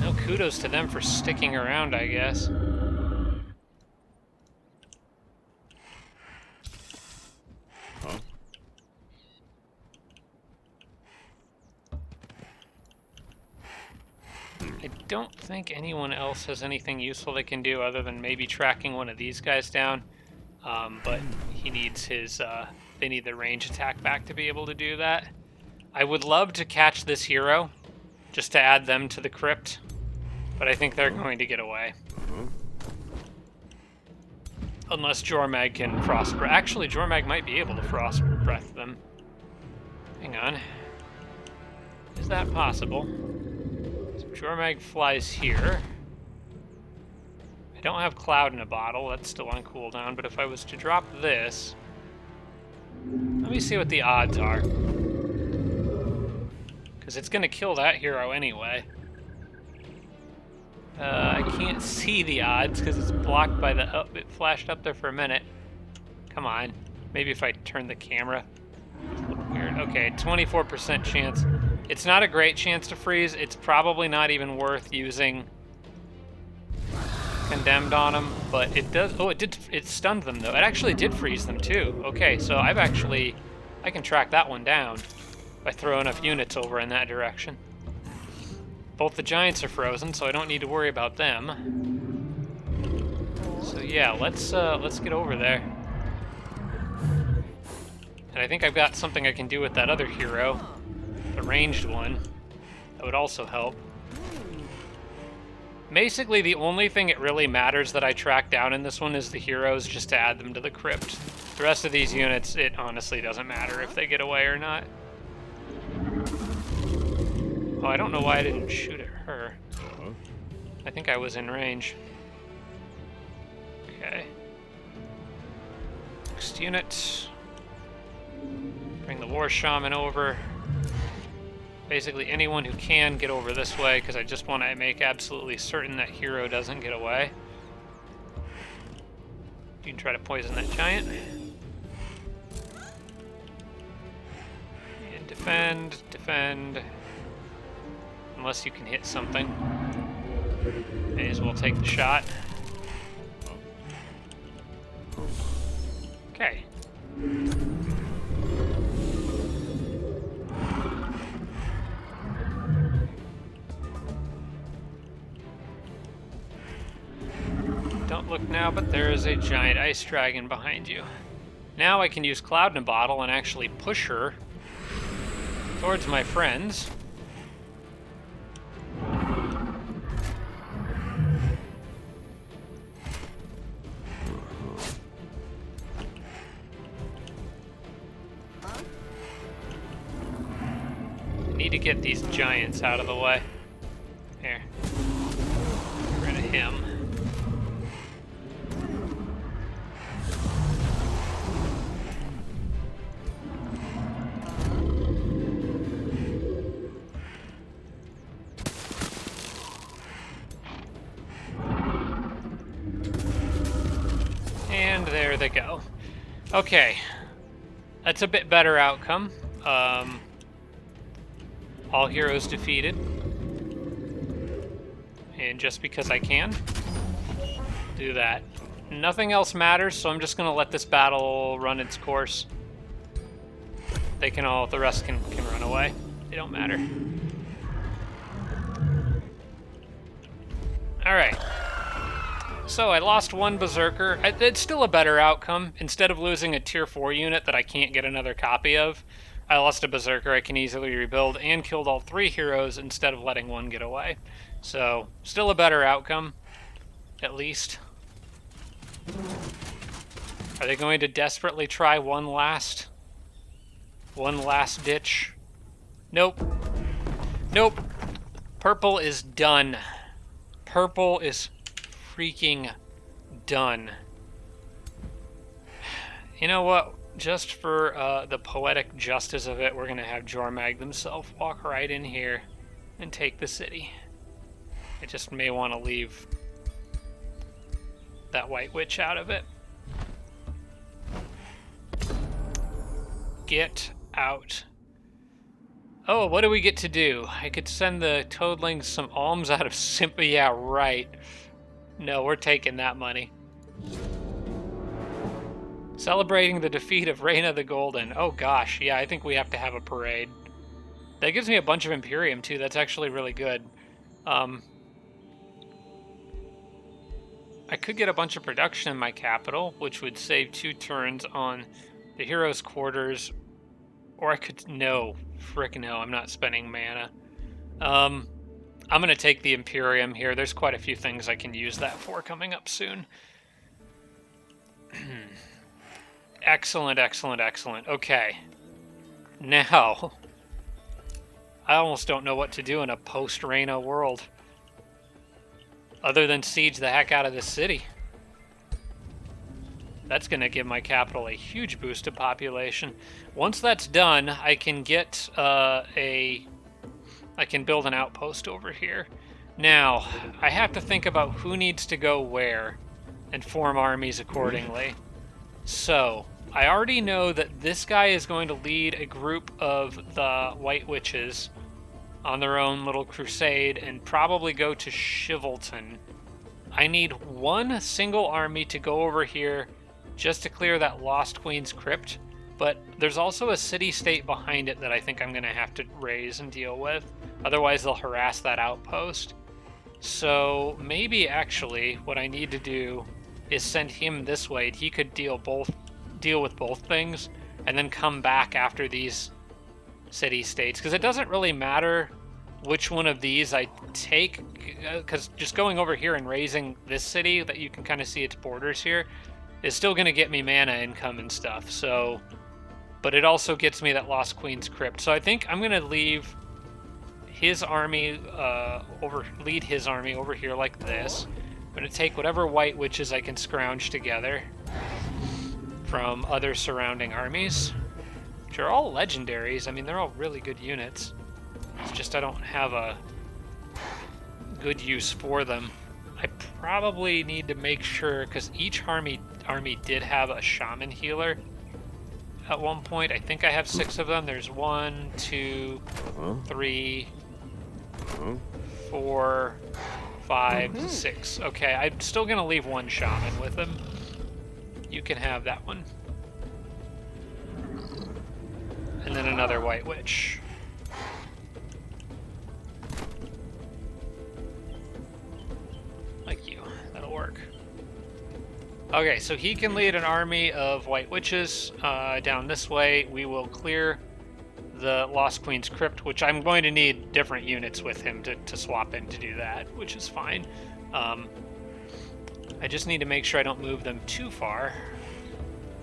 No, kudos to them for sticking around, I guess. I don't think anyone else has anything useful they can do other than maybe tracking one of these guys down. But he needs his, they need the range attack back to be able to do that. I would love to catch this hero, just to add them to the crypt, but I think they're going to get away. Unless Jormag can frost breath. Actually, Jormag might be able to frost breath them. Hang on. Is that possible? So Jormag flies here. I don't have Cloud in a bottle. That's still on cooldown. But if I was to drop this... Let me see what the odds are. Because it's going to kill that hero anyway. I can't see the odds because it's blocked by the... Oh, it flashed up there for a minute. Come on. Maybe if I turn the camera. It's a little weird. Okay, 24% chance. It's not a great chance to freeze. It's probably not even worth using Condemned on them, but it does... Oh, it stunned them, though. It actually did freeze them, too. Okay, so I can track that one down if I throw enough units over in that direction. Both the giants are frozen, so I don't need to worry about them. So yeah, let's get over there. And I think I've got something I can do with that other hero, the ranged one. That would also help. Basically, the only thing it really matters that I track down in this one is the heroes, just to add them to the crypt. The rest of these units, it honestly doesn't matter if they get away or not. Oh, I don't know why I didn't shoot at her. I think I was in range. Okay. Next unit. Bring the War Shaman over. Basically anyone who can get over this way, because I just want to make absolutely certain that hero doesn't get away. You can try to poison that giant. And defend, defend. Unless you can hit something. May as well take the shot. Okay. Don't look now, but there is a giant ice dragon behind you. Now I can use Cloud in a bottle and actually push her towards my friends. Need to get these giants out of the way. Here. Get rid of him. And there they go. Okay. That's a bit better outcome. All heroes defeated. And just because I can, do that. Nothing else matters, so I'm just gonna let this battle run its course. They can all, the rest can run away. They don't matter. Alright. So I lost one Berserker. It's still a better outcome. Instead of losing a tier 4 unit that I can't get another copy of, I lost a Berserker I can easily rebuild and killed all 3 heroes instead of letting one get away. So, still a better outcome, at least. Are they going to desperately try one last ditch? Nope. Nope. Purple is done. Purple is freaking done. You know what? just for the poetic justice of it, we're going to have Jormag themselves walk right in here and take the city. I just may want to leave that White Witch out of it. Get out. Oh, what do we get to do? I could send the Toadlings some alms out of sympathy. Yeah, right. No, we're taking that money. Celebrating the defeat of Raina the Golden. Oh gosh, yeah, I think we have to have a parade. That gives me a bunch of Imperium too. That's actually really good. I could get a bunch of production in my capital, which would save 2 turns on the hero's quarters. Or I could... No. Frick no, I'm not spending mana. I'm going to take the Imperium here. There's quite a few things I can use that for coming up soon. Excellent, excellent, excellent. Okay. Now, I almost don't know what to do in a post-Raina world. Other than siege the heck out of this city. That's going to give my capital a huge boost of population. Once that's done, I can get I can build an outpost over here. Now, I have to think about who needs to go where and form armies accordingly. So, I already know that this guy is going to lead a group of the White Witches on their own little crusade and probably go to Shivelton. I need one single army to go over here just to clear that Lost Queen's Crypt, but there's also a city-state behind it that I think I'm going to have to raise and deal with. Otherwise, they'll harass that outpost. So maybe actually what I need to do is send him this way. He could deal with both things and then come back after these city-states, because it doesn't really matter which one of these I take, because just going over here and raising this city that you can kind of see its borders here is still going to get me mana income and stuff. So, but it also gets me that Lost Queen's Crypt. So I think I'm going to leave his army lead his army over here like this. I'm going to take whatever White Witches I can scrounge together from other surrounding armies, which are all legendaries. I mean, they're all really good units. It's just I don't have a good use for them. I probably need to make sure, because each army did have a shaman healer at one point. I think I have 6 of them. There's 1, 2, 3, 4, 5, 6. Okay, I'm still going to leave 1 shaman with him. You can have that one. And then another White Witch. Like you. That'll work. Okay, so he can lead an army of White Witches down this way. We will clear the Lost Queen's Crypt, which I'm going to need different units with him to swap in to do that, which is fine. I just need to make sure I don't move them too far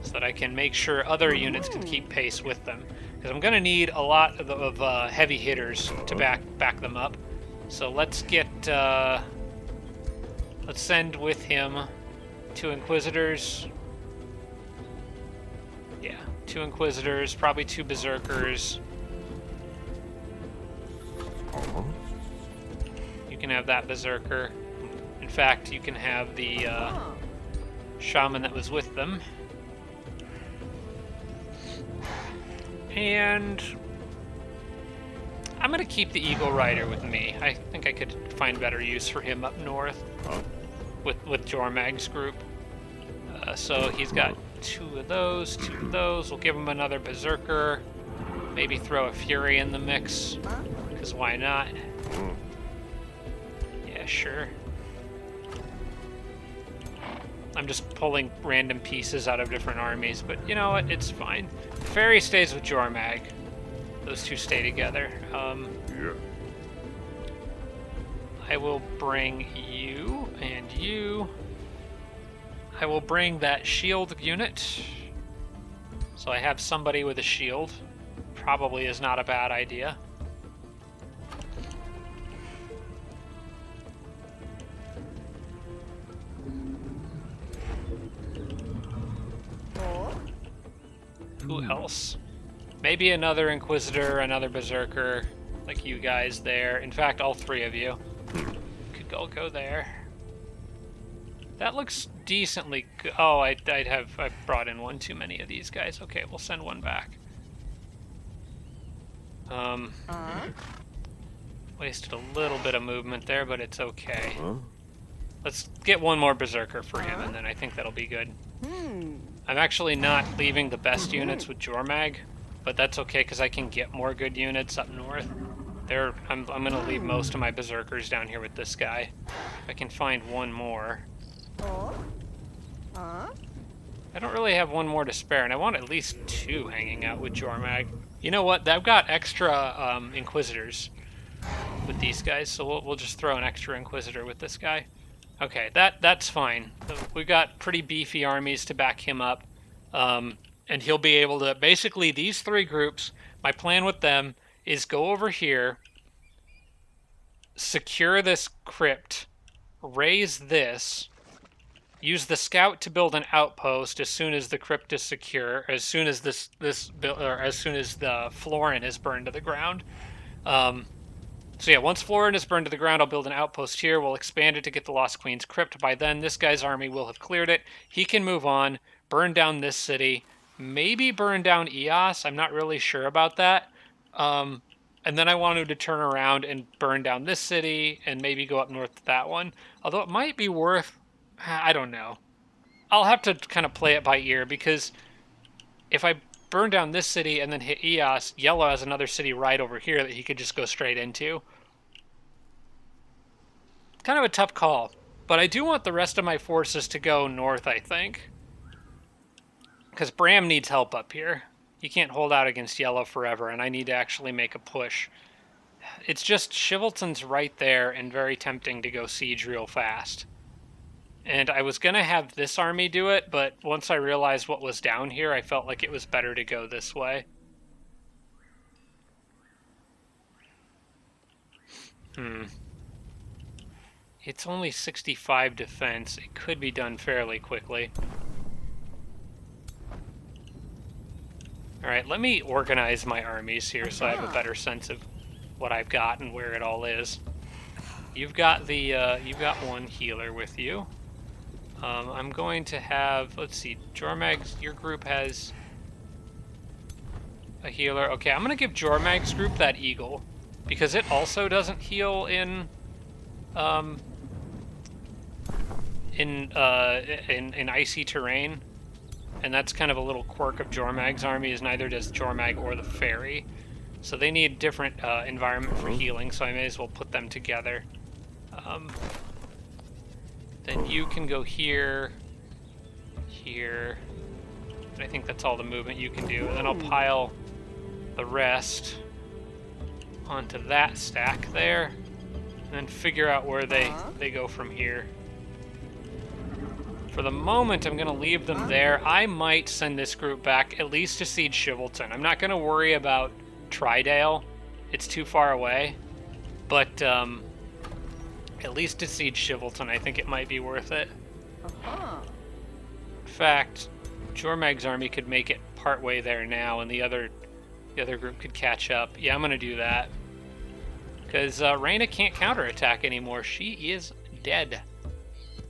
so that I can make sure other units can keep pace with them. Because I'm going to need a lot of heavy hitters to back them up. So let's get... let's send with him 2 Inquisitors. Yeah, 2 Inquisitors, probably 2 Berserkers. You can have that Berserker. In fact, you can have the Shaman that was with them. And I'm going to keep the Eagle Rider with me. I think I could find better use for him up north with Jormag's group. So he's got 2 of those, 2 of those. We'll give him another Berserker. Maybe throw a Fury in the mix, because why not? Yeah, sure. I'm just pulling random pieces out of different armies, but you know what? It's fine. The Fairy stays with Jormag. Those 2 stay together. Yeah. I will bring you and you. I will bring that shield unit. So I have somebody with a shield. Probably is not a bad idea. Who else? Maybe another Inquisitor, another Berserker, like you guys there. In fact, all three of you could all go there. That looks decently good. Oh, I've brought in one too many of these guys. Okay, we'll send one back. Wasted a little bit of movement there, but it's okay. Let's get one more Berserker for him, and then I think that'll be good. I'm actually not leaving the best units with Jormag, but that's okay because I can get more good units up north. I'm going to leave most of my Berserkers down here with this guy. If I can find one more. I don't really have one more to spare, and I want at least two hanging out with Jormag. You know what? I've got extra Inquisitors with these guys, so we'll just throw an extra Inquisitor with this guy. Okay, that's fine. We've got pretty beefy armies to back him up, and he'll be able to... Basically, these three groups, my plan with them is go over here, secure this crypt, raise this, use the scout to build an outpost as soon as the crypt is secure, as soon as as soon as the Florin is burned to the ground. So yeah, once Florin is burned to the ground, I'll build an outpost here. We'll expand it to get the Lost Queen's Crypt. By then, this guy's army will have cleared it. He can move on, burn down this city, maybe burn down Eos. I'm not really sure about that. And then I wanted to turn around and burn down this city and maybe go up north to that one. Although it might be worth... I don't know. I'll have to kind of play it by ear, because if I burn down this city and then hit Eos, Yellow has another city right over here that he could just go straight into. Kind of a tough call, but I do want the rest of my forces to go north, I think. Because Bram needs help up here. He can't hold out against Yellow forever, and I need to actually make a push. It's just Shivelton's right there and very tempting to go siege real fast. And I was going to have this army do it, but once I realized what was down here, I felt like it was better to go this way. It's only 65 defense. It could be done fairly quickly. Alright, let me organize my armies here so I have a better sense of what I've got and where it all is. You've got one healer with you. I'm going to have, let's see, Jormag's, your group has a healer. Okay, I'm going to give Jormag's group that eagle, because it also doesn't heal in icy terrain, and that's kind of a little quirk of Jormag's army, is neither does Jormag or the fairy. So they need different environment for healing, so I may as well put them together. Then you can go here, here, and I think that's all the movement you can do. And then I'll pile the rest onto that stack there, and then figure out where they go from here. For the moment, I'm going to leave them there. I might send this group back, at least to siege Shivelton. I'm not going to worry about Tridale. It's too far away. But, at least to siege Shivelton, I think it might be worth it. In fact, Jormag's army could make it partway there now, and the other group could catch up. Yeah, I'm going to do that. Because Raina can't counterattack anymore. She is dead.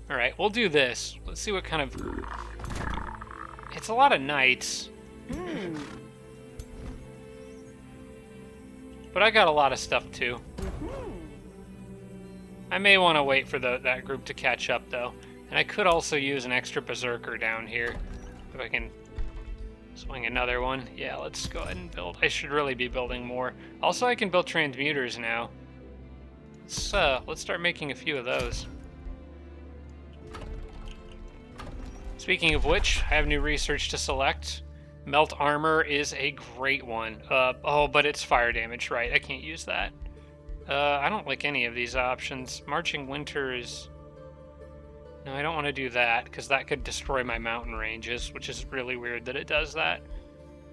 Alright, we'll do this. Let's see what kind of... It's a lot of knights. But I got a lot of stuff, too. I may want to wait for that group to catch up, though. And I could also use an extra Berserker down here. If I can swing another one. Yeah, let's go ahead and build. I should really be building more. Also, I can build transmuters now. Let's start making a few of those. Speaking of which, I have new research to select. Melt armor is a great one. Oh, but it's fire damage, right? I can't use that. I don't like any of these options. Marching Winter is... No, I don't want to do that, because that could destroy my mountain ranges, which is really weird that it does that.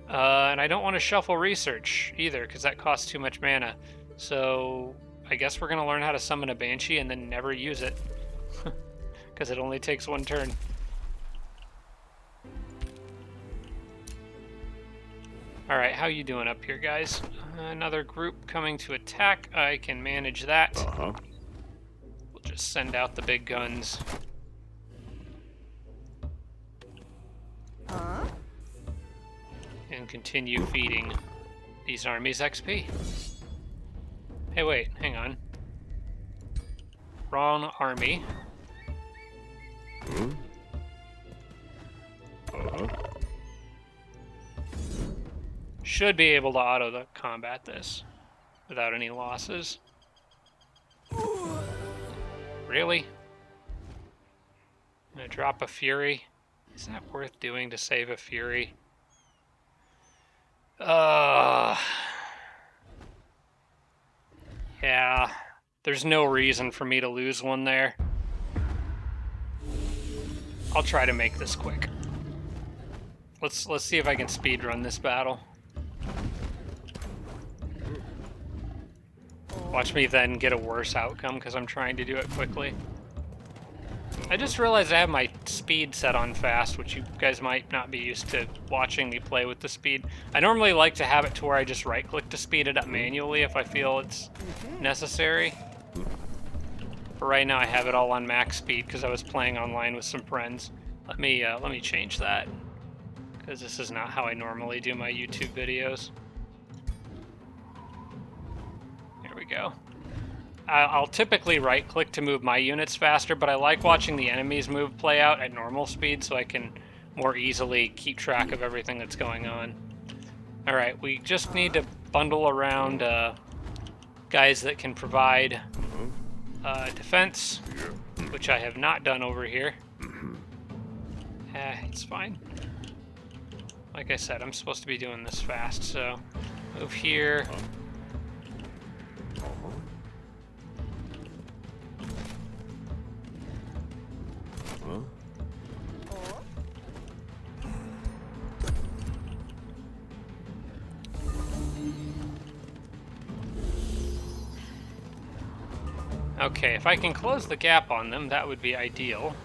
And I don't want to shuffle research, either, because that costs too much mana. So, I guess we're going to learn how to summon a Banshee and then never use it. Because it only takes one turn. Alright, how you doing up here, guys? Another group coming to attack. I can manage that. Uh-huh. We'll just send out the big guns. And continue feeding these armies XP. Hey, wait, hang on. Wrong army. Uh-huh. Should be able to auto-combat this without any losses. Really? I'm gonna drop a Fury. Is that worth doing to save a Fury? Yeah. There's no reason for me to lose one there. I'll try to make this quick. Let's see if I can speedrun this battle. Watch me then get a worse outcome because I'm trying to do it quickly. I just realized I have my speed set on fast, which you guys might not be used to watching me play with the speed. I normally like to have it to where I just right-click to speed it up manually if I feel it's necessary. But right now I have it all on max speed because I was playing online with some friends. Let me change that because this is not how I normally do my YouTube videos. There we go. I'll typically right-click to move my units faster, but I like watching the enemies move play out at normal speed so I can more easily keep track of everything that's going on. Alright, we just need to bundle around guys that can provide defense, which I have not done over here. It's fine. Like I said, I'm supposed to be doing this fast, so move here. Okay, if I can close the gap on them, that would be ideal.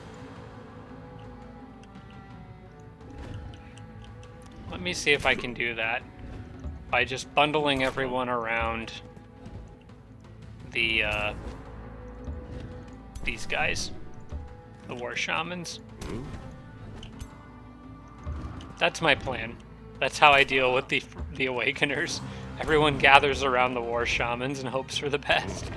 Let me see if I can do that by just bundling everyone around the these guys, the war shamans. That's my plan. That's how I deal with the awakeners. Everyone gathers around the war shamans and hopes for the best.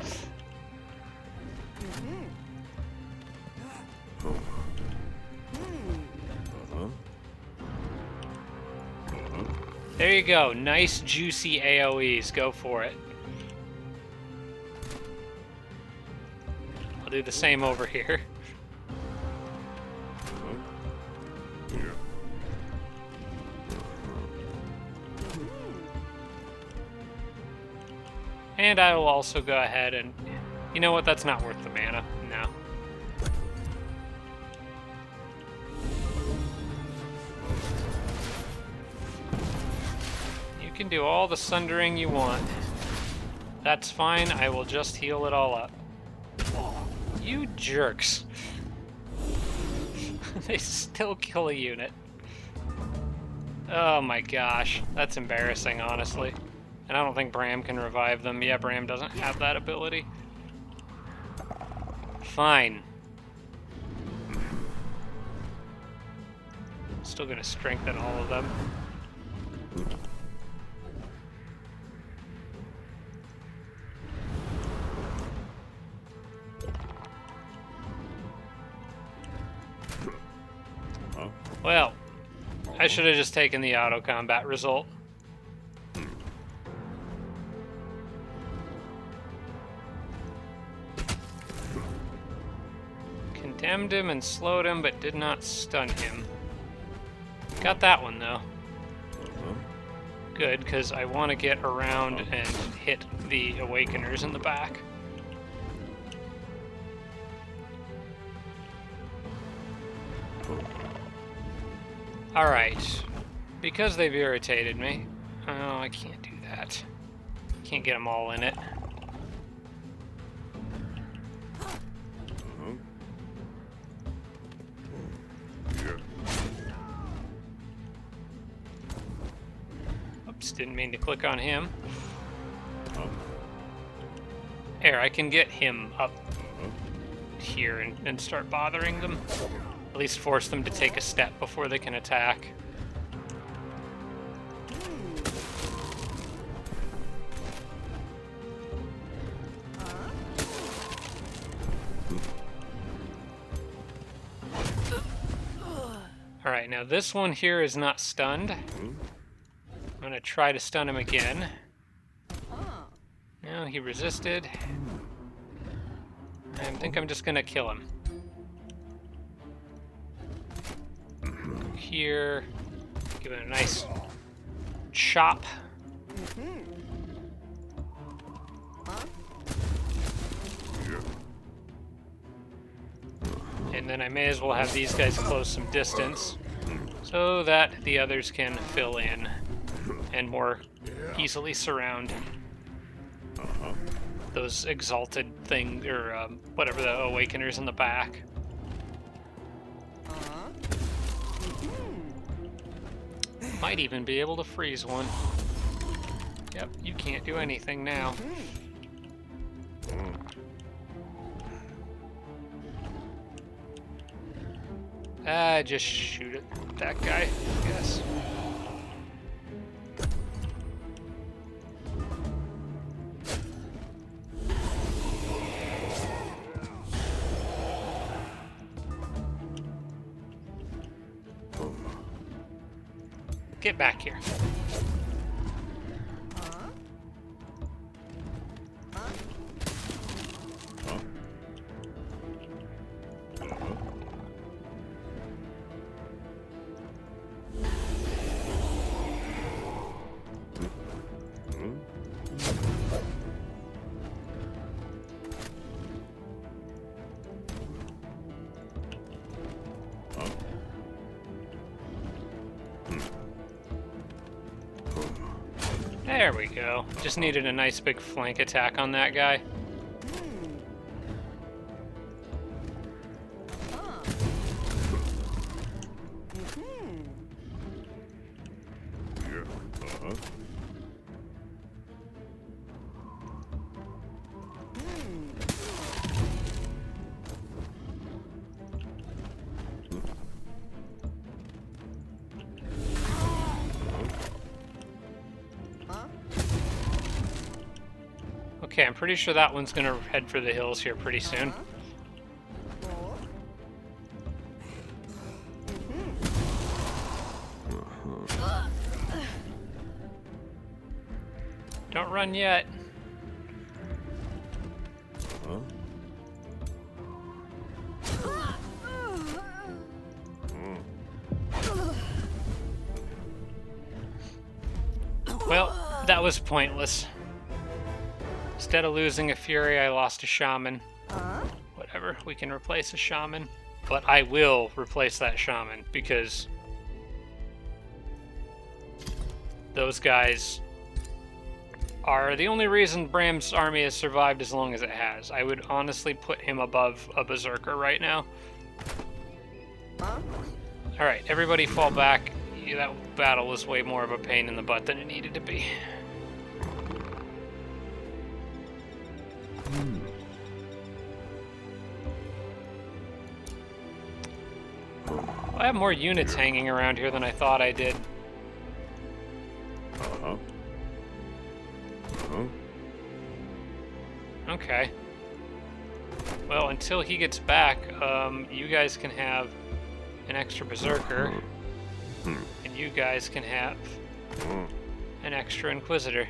There you go. Nice, juicy AoEs. Go for it. I'll do the same over here. And I will also go ahead and... You know what? That's not worth the mana. No. You can do all the sundering you want. That's fine. I will just heal it all up. You jerks. They still kill a unit. Oh my gosh. That's embarrassing, honestly. And I don't think Bram can revive them. Yeah, Bram doesn't have that ability. Fine. Still gonna strengthen all of them. Well, I should have just taken the auto combat result. Condemned him and slowed him, but did not stun him. Got that one, though. Good, because I want to get around and hit the Awakeners in the back. Alright. Because they've irritated me. Oh, I can't do that. Can't get them all in it. Oops, didn't mean to click on him. There, I can get him up here and start bothering them. At least force them to take a step before they can attack. Alright, now this one here is not stunned. I'm going to try to stun him again. No, he resisted. I think I'm just going to kill him. Here, give it a nice chop. And then I may as well have these guys close some distance so that the others can fill in and more easily surround those exalted things, or whatever, the awakeners in the back. Might even be able to freeze one. Yep, you can't do anything now. Just shoot at that guy, I guess. Get back here. There we go. Just needed a nice big flank attack on that guy. Okay, I'm pretty sure that one's gonna head for the hills here pretty soon. Don't run yet. Well, that was pointless. Instead of losing a Fury, I lost a Shaman. Whatever, we can replace a Shaman. But I will replace that Shaman, because those guys are the only reason Bram's army has survived as long as it has. I would honestly put him above a Berserker right now. Alright, everybody fall back. Yeah, that battle was way more of a pain in the butt than it needed to be. I have more units hanging around here than I thought I did. Okay. Well, until he gets back, you guys can have an extra Berserker, and you guys can have an extra Inquisitor.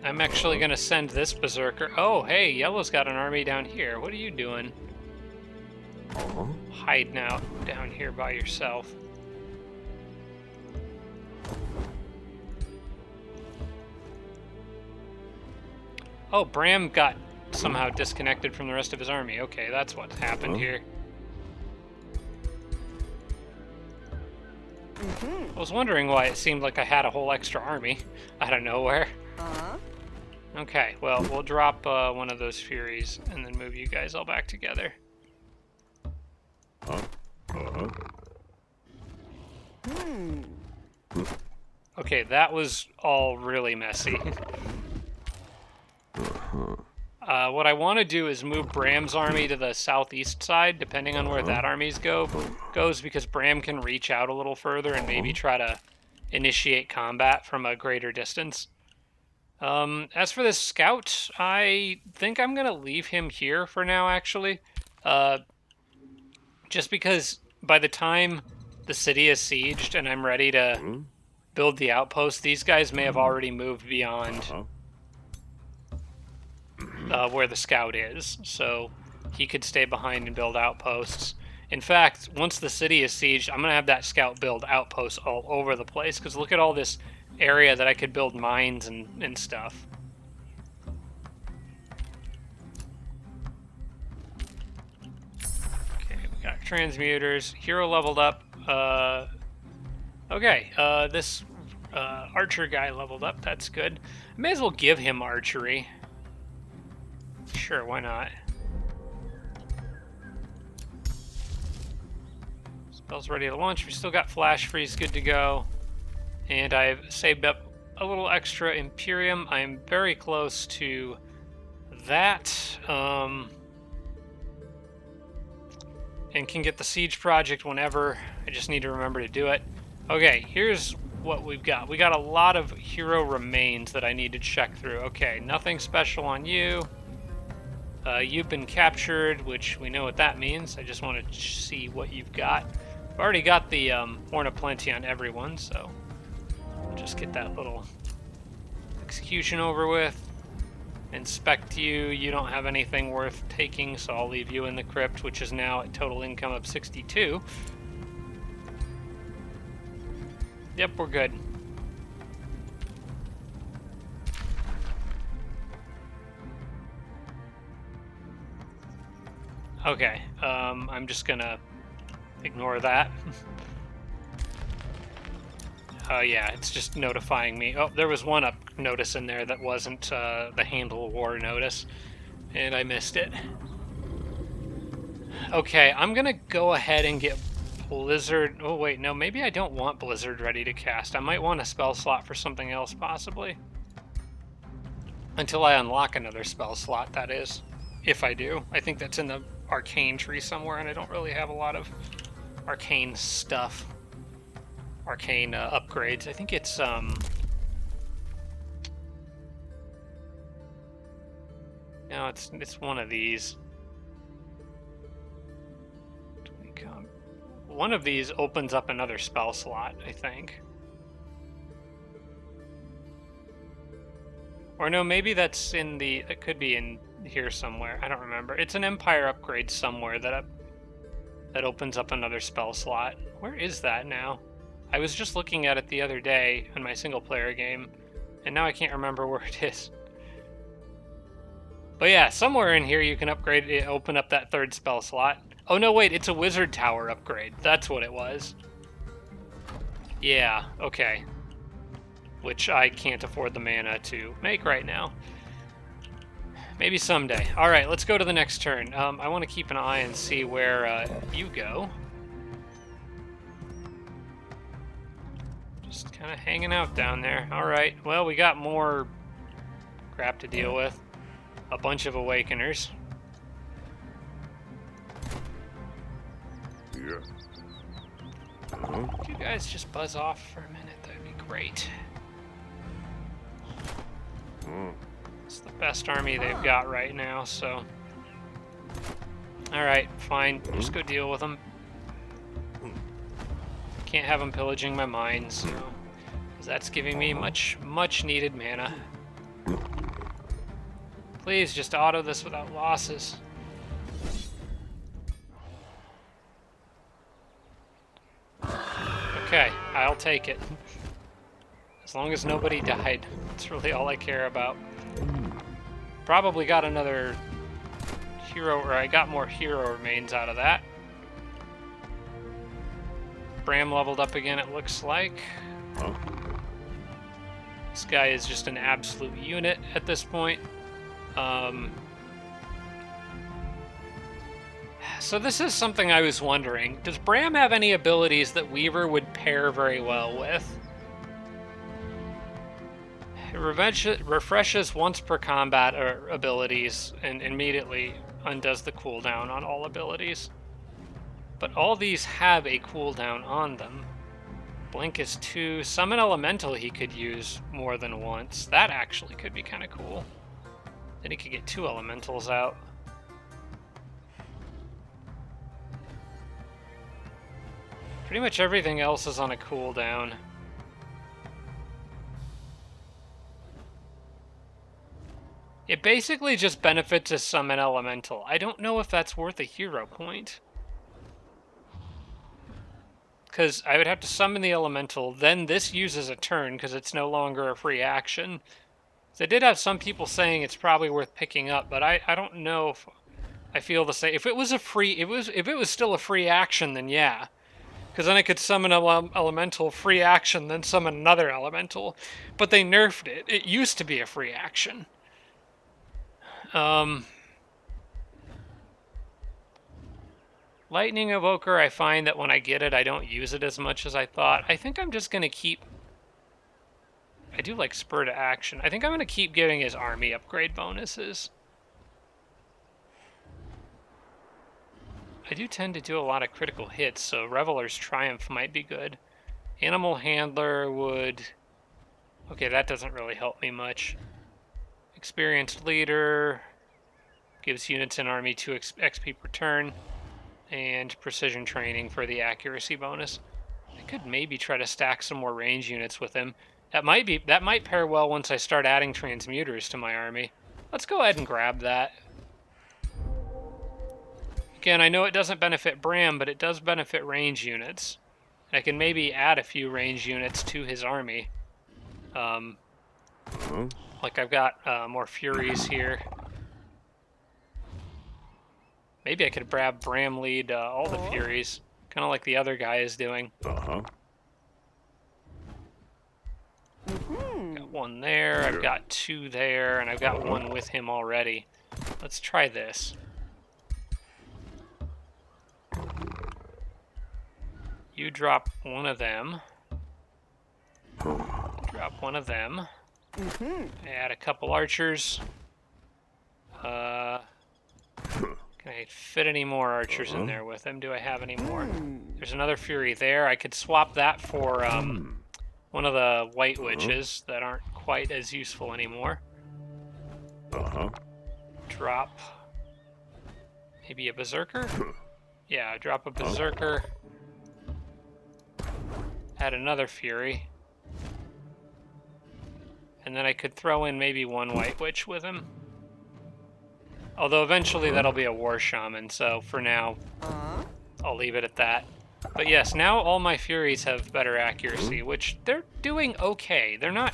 I'm actually going to send this Berserker. Oh, hey, Yellow's got an army down here. What are you doing? Hiding out down here by yourself. Oh, Bram got somehow disconnected from the rest of his army. Okay, that's what happened here. I was wondering why it seemed like I had a whole extra army out of nowhere. Okay, well, we'll drop one of those Furies and then move you guys all back together. Okay, that was all really messy. What I want to do is move Bram's army to the southeast side, depending on where that army's goes, because Bram can reach out a little further and maybe try to initiate combat from a greater distance. As for this scout, I think I'm going to leave him here for now, actually. Just because by the time the city is sieged and I'm ready to build the outpost, these guys may have already moved beyond where the scout is, so he could stay behind and build outposts. In fact, once the city is sieged, I'm going to have that scout build outposts all over the place, because look at all this area that I could build mines and stuff. Okay, we got transmuters. Hero leveled up. Okay, this archer guy leveled up. That's good. I may as well give him archery. Sure, why not? Spell's ready to launch. We still got Flash Freeze good to go. And I've saved up a little extra Imperium. I'm very close to that. And can get the Siege Project whenever. I just need to remember to do it. Okay, here's what we've got. We got a lot of hero remains that I need to check through. Okay, nothing special on you. You've been captured, which we know what that means. I just want to see what you've got. I've already got the Horn of Plenty on everyone, so I'll just get that little execution over with. Inspect you. You don't have anything worth taking, so I'll leave you in the crypt, which is now at total income of 62. Yep, we're good. Okay, I'm just gonna ignore that. Oh yeah, it's just notifying me. Oh, there was one up notice in there that wasn't the Handle War notice, and I missed it. Okay, I'm gonna go ahead and get Blizzard. Oh wait, no, maybe I don't want Blizzard ready to cast. I might want a spell slot for something else, possibly. Until I unlock another spell slot, that is. If I do. I think that's in the arcane tree somewhere, and I don't really have a lot of arcane stuff. Arcane upgrades. I think it's no, it's one of these. One of these opens up another spell slot, I think. Or no, maybe that's in the, it could be in here somewhere. I don't remember. It's an Empire upgrade somewhere that opens up another spell slot. Where is that now? I was just looking at it the other day in my single player game, and now I can't remember where it is. But yeah, somewhere in here you can upgrade it, open up that third spell slot. Oh no, wait, it's a wizard tower upgrade. That's what it was. Yeah, okay. Which I can't afford the mana to make right now. Maybe someday. Alright, let's go to the next turn. I want to keep an eye and see where you go. Just kind of hanging out down there. Alright, well, we got more crap to deal with. A bunch of Awakeners. Yeah. Could you guys just buzz off for a minute? That'd be great. It's the best army they've got right now, so... Alright, fine. Just go deal with them. Can't have them pillaging my mines, so... because that's giving me much needed mana. Please, just auto this without losses. Okay, I'll take it. As long as nobody died. That's really all I care about. Probably got another hero, or I got more hero remains out of that. Bram leveled up again, it looks like. This guy is just an absolute unit at this point. So this is something I was wondering. Does Bram have any abilities that Weaver would pair very well with? It refreshes once per combat abilities and immediately undoes the cooldown on all abilities. But all these have a cooldown on them. Blink is 2. Summon Elemental he could use more than once. That actually could be kind of cool. Then he could get 2 Elementals out. Pretty much everything else is on a cooldown. It basically just benefits to summon Elemental. I don't know if that's worth a hero point. Because I would have to summon the Elemental, then this uses a turn because it's no longer a free action. So I did have some people saying it's probably worth picking up, but I don't know if I feel the same. If it was still a free action, then yeah. Because then I could summon an Elemental, free action, then summon another Elemental. But they nerfed it. It used to be a free action. Lightning Evoker, I find that when I get it, I don't use it as much as I thought. I think I'm just going to keep... I do like Spur to Action. I think I'm going to keep giving his army upgrade bonuses. I do tend to do a lot of critical hits, so Reveler's Triumph might be good. Animal Handler would... Okay, that doesn't really help me much. Experienced Leader gives units in army 2 XP per turn, and Precision Training for the accuracy bonus. I could maybe try to stack some more range units with him. That might pair well once I start adding transmuters to my army. Let's go ahead and grab that. Again, I know it doesn't benefit Bram, but it does benefit range units. I can maybe add a few range units to his army. Like I've got more Furies here. Maybe I could grab Bram lead all the Furies, kind of like the other guy is doing. Got one there, I've got 2 there, and I've got 1 with him already. Let's try this. You drop 1 of them. Drop 1 of them. Add a couple archers. Can I fit any more archers in there with him? Do I have any more? There's another Fury there. I could swap that for one of the White Witches that aren't quite as useful anymore. Drop maybe a Berserker? Yeah, drop a Berserker. Add another Fury. And then I could throw in maybe 1 White Witch with him. Although eventually that'll be a War Shaman, so for now, I'll leave it at that. But yes, now all my Furies have better accuracy, which they're doing okay. They're not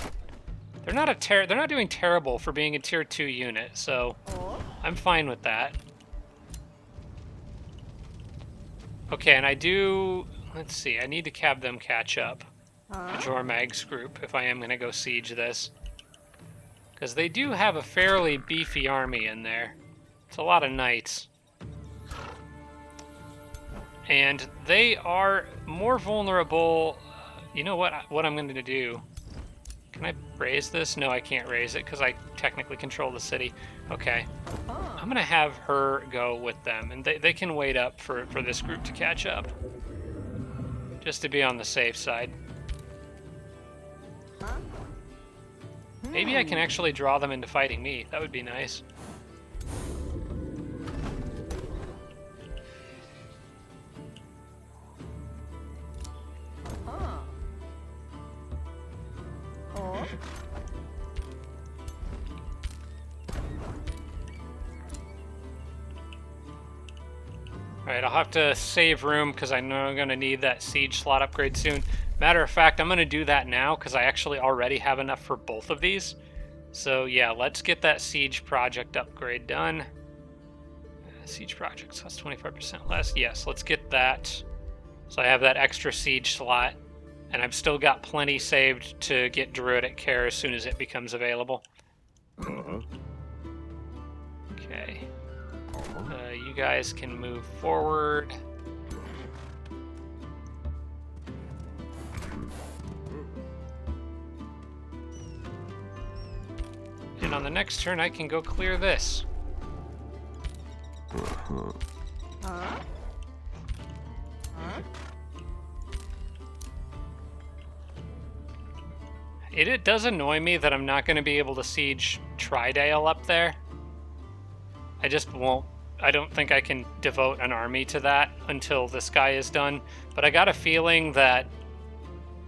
doing terrible for being a tier 2 unit, so I'm fine with that. Okay, and I do... Let's see, I need to have them catch up. The Jormag's group, if I am going to go siege this. Because they do have a fairly beefy army in there. It's a lot of knights. And they are more vulnerable... You know what I'm going to do? Can I raise this? No, I can't raise it because I technically control the city. Okay. I'm going to have her go with them. And they can wait up for this group to catch up. Just to be on the safe side. Maybe I can actually draw them into fighting me. That would be nice. Alright, I'll have to save room because I know I'm going to need that siege slot upgrade soon. Matter of fact, I'm going to do that now because I actually already have enough for both of these. So yeah, let's get that siege project upgrade done. Siege projects cost 25% less. Yes, let's get that. So I have that extra siege slot. And I've still got plenty saved to get Druidic Care as soon as it becomes available. Okay. you guys can move forward. And on the next turn, I can go clear this. It does annoy me that I'm not going to be able to siege Tridale up there. I just won't. I don't think I can devote an army to that until this guy is done. But I got a feeling that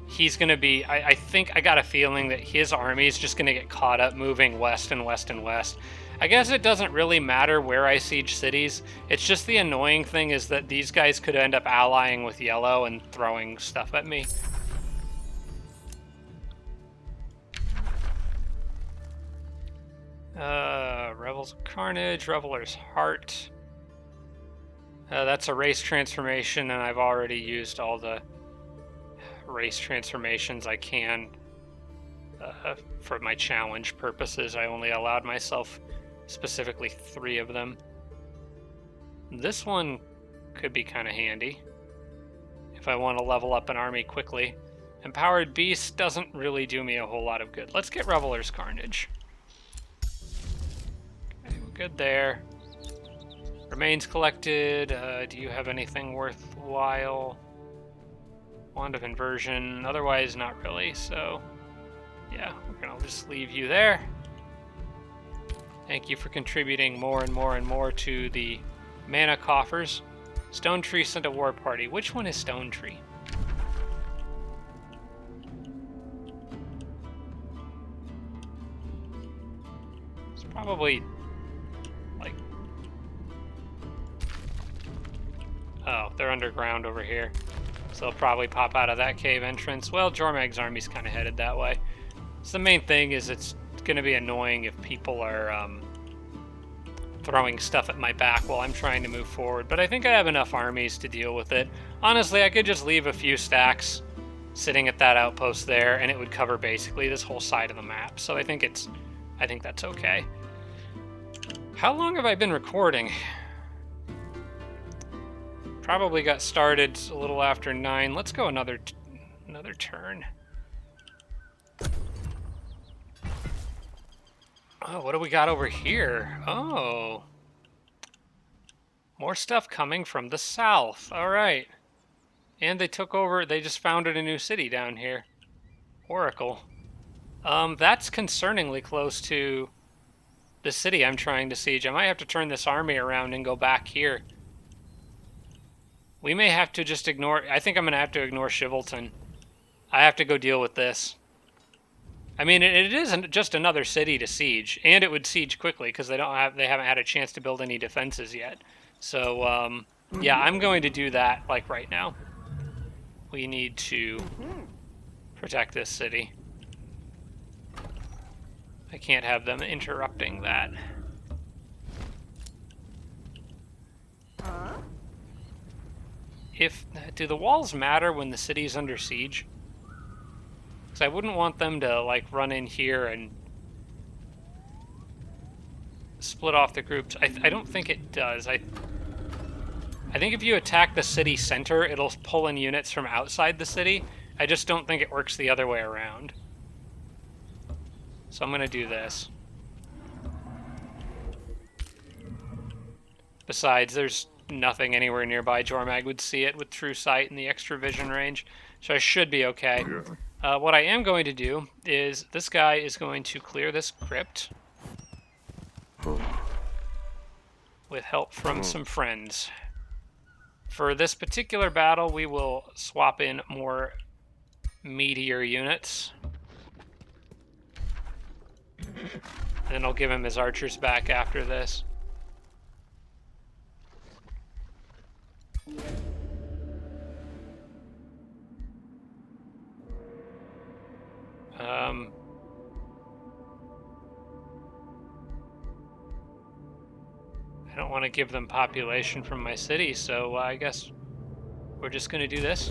he's going to be... I think I got a feeling that his army is just going to get caught up moving west and west and west. I guess it doesn't really matter where I siege cities. It's just the annoying thing is that these guys could end up allying with yellow and throwing stuff at me. Revels of Carnage, Reveler's Heart. That's a race transformation, and I've already used all the race transformations I can for my challenge purposes. I only allowed myself specifically 3 of them. This one could be kind of handy if I want to level up an army quickly. Empowered Beast doesn't really do me a whole lot of good. Let's get Reveler's Carnage. Okay, we're good there. Remains collected. Do you have anything worthwhile? Wand of Inversion. Otherwise, not really. So, yeah, we're going to just leave you there. Thank you for contributing more and more and more to the mana coffers. Stone Tree sent a war party. Which one is Stone Tree? It's probably like... Oh, they're underground over here. So they'll probably pop out of that cave entrance. Well, Jormag's army's kind of headed that way. So the main thing is it's going to be annoying if people are throwing stuff at my back while I'm trying to move forward. But I think I have enough armies to deal with it. Honestly, I could just leave a few stacks sitting at that outpost there, and it would cover basically this whole side of the map. So I think that's okay. How long have I been recording? Probably got started a little after 9. Let's go another turn. Oh, what do we got over here? Oh. More stuff coming from the south. All right. And they took over, they just founded a new city down here. Oracle. That's concerningly close to the city I'm trying to siege. I might have to turn this army around and go back here. We may have to just ignore... I think I'm going to have to ignore Shivelton. I have to go deal with this. I mean, it isn't just another city to siege, and it would siege quickly because they haven't had a chance to build any defenses yet. So, yeah, I'm going to do that, like, right now. We need to protect this city. I can't have them interrupting that. Do the walls matter when the city's under siege? Because I wouldn't want them to, like, run in here and split off the groups. I don't think it does. I think if you attack the city center, it'll pull in units from outside the city. I just don't think it works the other way around. So I'm going to do this. Besides, there's nothing anywhere nearby. Jormag would see it with true sight and the extra vision range. So I should be okay. What I am going to do is this guy is going to clear this crypt with help from some friends. For this particular battle, we will swap in more meteor units. And then I'll give him his archers back after this. I don't want to give them population from my city, so I guess we're just going to do this.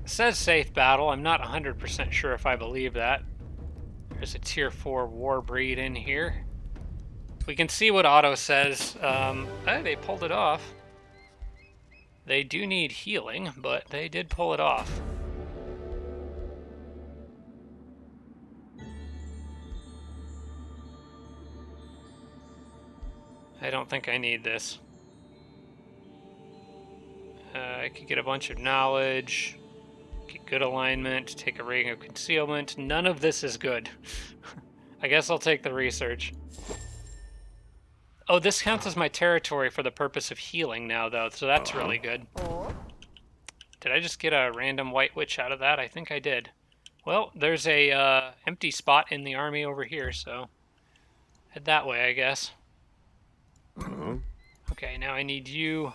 It says safe battle. I'm not 100% sure if I believe that. There's a tier 4 war breed in here. We can see what Otto says. Hey, they pulled it off. They do need healing, but they did pull it off. I don't think I need this. I could get a bunch of knowledge, get good alignment, take a ring of concealment. None of this is good. I guess I'll take the research. Oh, this counts as my territory for the purpose of healing now, though, so that's really good. Did I just get a random white witch out of that? I think I did. Well, there's a empty spot in the army over here, so head that way, I guess. Okay, now I need you.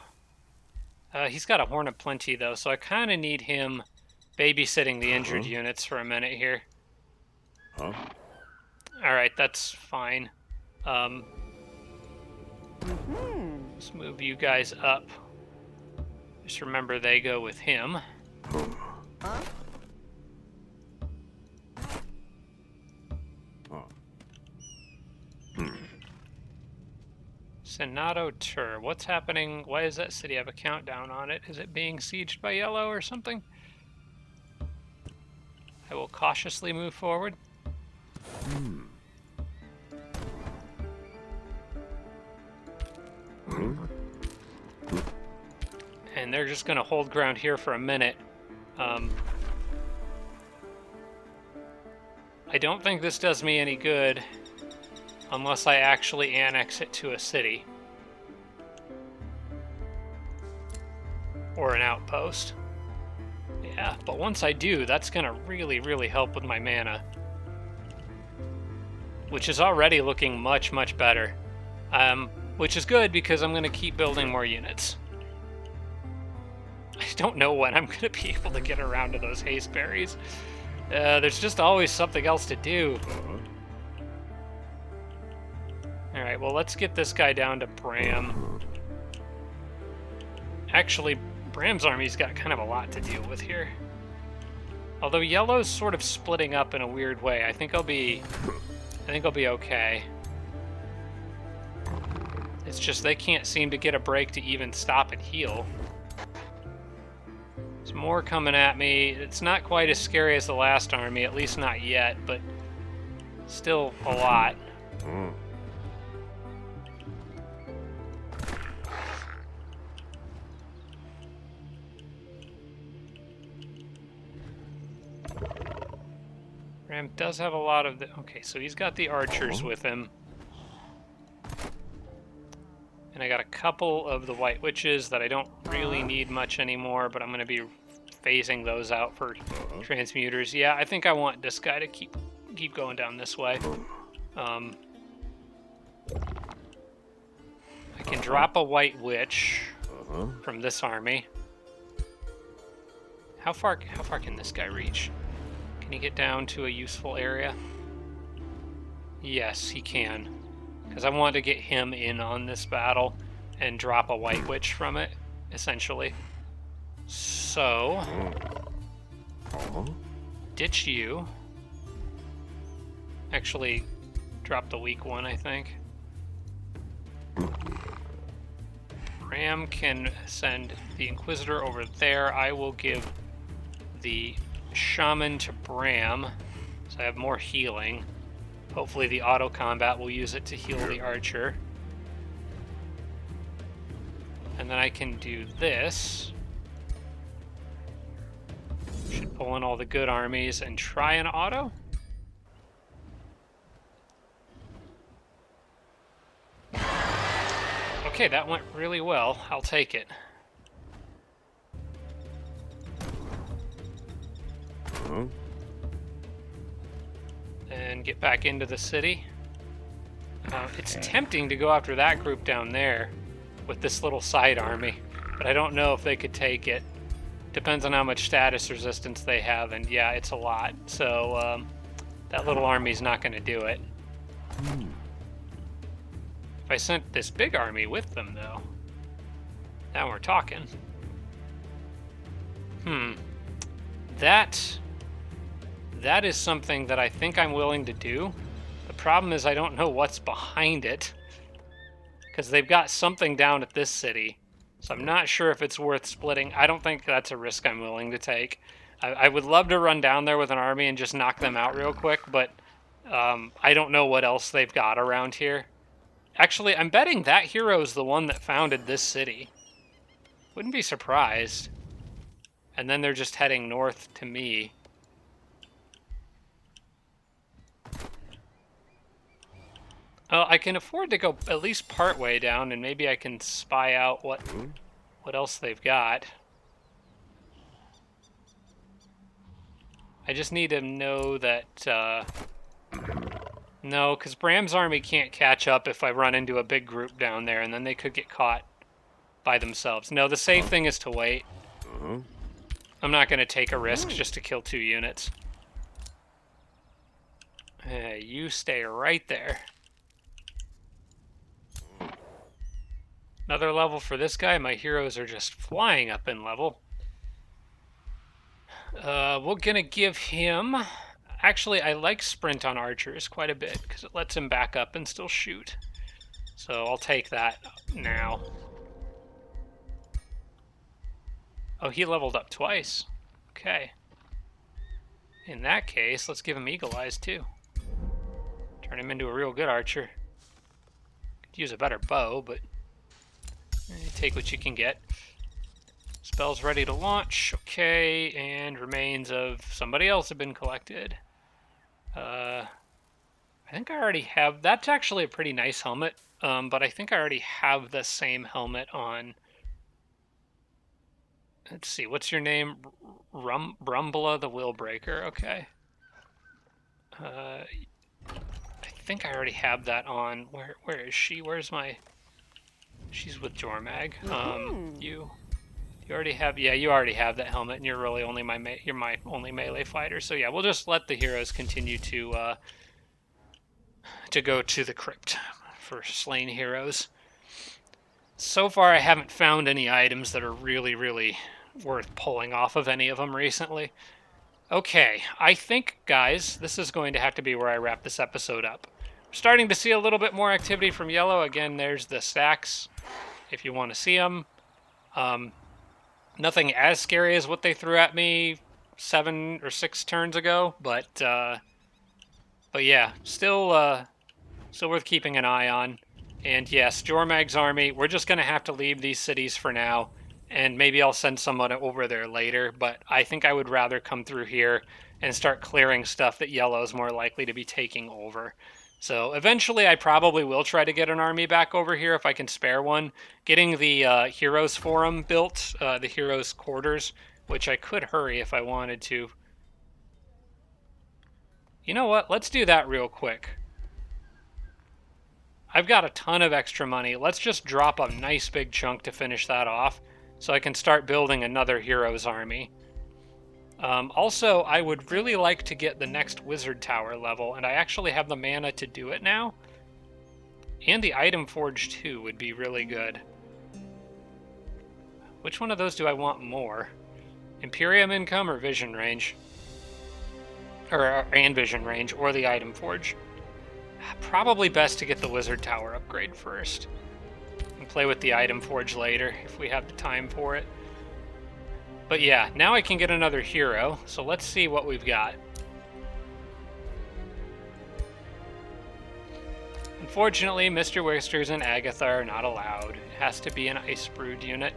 He's got a Horn of Plenty, though, so I kind of need him babysitting the injured units for a minute here. Alright, that's fine. Let's move you guys up. Just remember they go with him. Senato Tur. What's happening? Why does that city have a countdown on it? Is it being sieged by yellow or something? I will cautiously move forward. And they're just going to hold ground here for a minute. I don't think this does me any good unless I actually annex it to a city. Or an outpost. Yeah, but once I do, that's going to really, really help with my mana. Which is already looking much, much better. Which is good because I'm going to keep building more units. I don't know when I'm going to be able to get around to those haste berries. There's just always something else to do. Alright, well, let's get this guy down to Bram. Actually, Bram's army's got kind of a lot to deal with here. Although yellow's sort of splitting up in a weird way. I think I'll be okay. It's just they can't seem to get a break to even stop and heal. There's more coming at me. It's not quite as scary as the last army, at least not yet, but still a lot. Ram does have a lot of the... Okay, so he's got the archers with him. And I got a couple of the white witches that I don't really need much anymore, but I'm going to be phasing those out for transmuters. Yeah, I think I want this guy to keep going down this way. I can drop a white witch from this army. How far can this guy reach? Can he get down to a useful area? Yes, he can. Because I want to get him in on this battle and drop a white witch from it, essentially. So, ditch you. Actually, drop the weak one, I think. Ram can send the Inquisitor over there. I will give the Shaman to Bram, so I have more healing. Hopefully the auto combat will use it to heal the archer. And then I can do this. Should pull in all the good armies and try an auto. Okay, that went really well. I'll take it. And get back into the city. It's tempting to go after that group down there with this little side army, but I don't know if they could take it. Depends on how much status resistance they have, and yeah, it's a lot. So that little army's not going to do it. If I sent this big army with them, though, now we're talking. That is something that I think I'm willing to do. The problem is I don't know what's behind it. because they've got something down at this city. So I'm not sure if it's worth splitting. I don't think that's a risk I'm willing to take. I would love to run down there with an army and just knock them out real quick, but I don't know what else they've got around here. Actually, I'm betting that hero's the one that founded this city. Wouldn't be surprised. And then they're just heading north to me. I can afford to go at least part way down, and maybe I can spy out what else they've got. I just need to know that... no, because Bram's army can't catch up if I run into a big group down there, and then they could get caught by themselves. No, the safe thing is to wait. I'm not going to take a risk just to kill 2 units. You stay right there. Another level for this guy. My heroes are just flying up in level. We're going to give him... Actually, I like sprint on archers quite a bit because it lets him back up and still shoot. So I'll take that now. Oh, he leveled up twice. Okay. In that case, let's give him Eagle Eyes too. Turn him into a real good archer. Could use a better bow, but take what you can get. Spells ready to launch. Okay, and remains of somebody else have been collected. I think I already have... That's actually a pretty nice helmet, but I think I already have the same helmet on... Let's see, what's your name? Brumbla the Willbreaker, okay. I think I already have that on. Where is she? Where's my... She's with Jormag. You already have... Yeah, you already have that helmet, and you're really only you're my only melee fighter. So yeah, we'll just let the heroes continue to go to the crypt for slain heroes. So far, I haven't found any items that are really, really worth pulling off of any of them recently. Okay, I think, guys, this is going to have to be where I wrap this episode up. We're starting to see a little bit more activity from yellow. Again, there's the stacks, if you want to see them. Nothing as scary as what they threw at me 7 or 6 turns ago, but yeah, still worth keeping an eye on. And yes, Jormag's army, we're just going to have to leave these cities for now, and maybe I'll send someone over there later, but I think I would rather come through here and start clearing stuff that yellow's more likely to be taking over. So eventually I probably will try to get an army back over here if I can spare one. Getting the Heroes Forum built, the Heroes Quarters, which I could hurry if I wanted to. You know what? Let's do that real quick. I've got a ton of extra money. Let's just drop a nice big chunk to finish that off so I can start building another Heroes army. Also, I would really like to get the next Wizard Tower level, and I actually have the mana to do it now. And the Item Forge too would be really good. Which one of those do I want more? Imperium income or Vision Range? And Vision Range, or the Item Forge. Probably best to get the Wizard Tower upgrade first. And play with the Item Forge later, if we have the time for it. But yeah, now I can get another hero, so let's see what we've got. Unfortunately, Mr. Wisters and Agatha are not allowed. It has to be an Icebrood unit.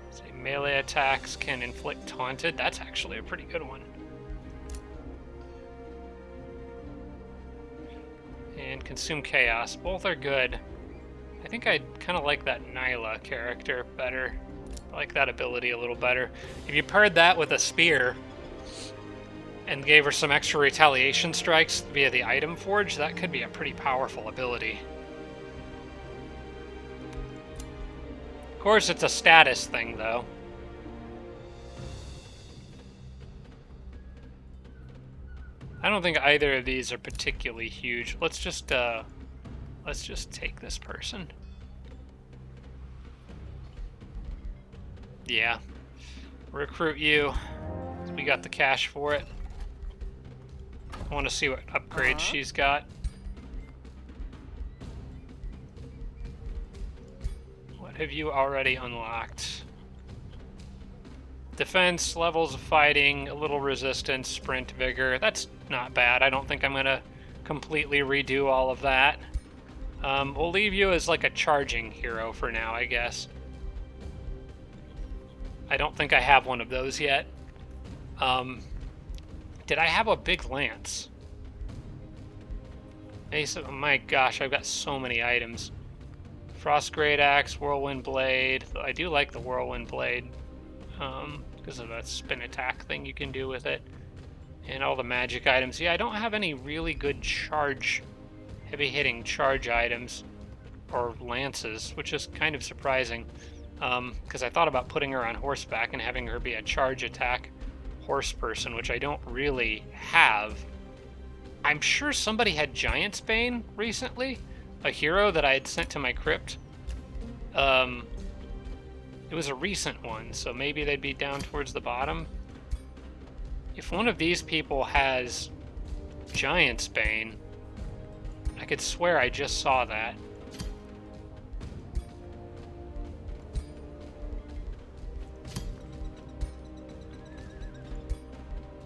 Say melee attacks can inflict taunted. That's actually a pretty good one. And consume chaos. Both are good. I think I kind of like that Nyla character better. I like that ability a little better. If you paired that with a spear and gave her some extra retaliation strikes via the Item Forge, that could be a pretty powerful ability. Of course, it's a status thing, though. I don't think either of these are particularly huge. Let's just take this person. Yeah. Recruit you. We got the cash for it. I want to see what upgrades she's got. have you already unlocked? Defense, levels of fighting, a little resistance, sprint, vigor. That's not bad. I don't think I'm going to completely redo all of that. We'll leave you as like a charging hero for now, I guess. I don't think I have one of those yet. Did I have a big lance? Ace of, oh my gosh, I've got so many items. Frost Great Axe, Whirlwind Blade. I do like the Whirlwind Blade because of that spin attack thing you can do with it. And all the magic items. Yeah, I don't have any really good charge, heavy-hitting charge items or lances, which is kind of surprising because I thought about putting her on horseback and having her be a charge attack horse person, which I don't really have. I'm sure somebody had Giant's Bane recently, a hero that I had sent to my crypt. It was a recent one, so maybe they'd be down towards the bottom. If one of these people has Giant's Bane, I could swear I just saw that.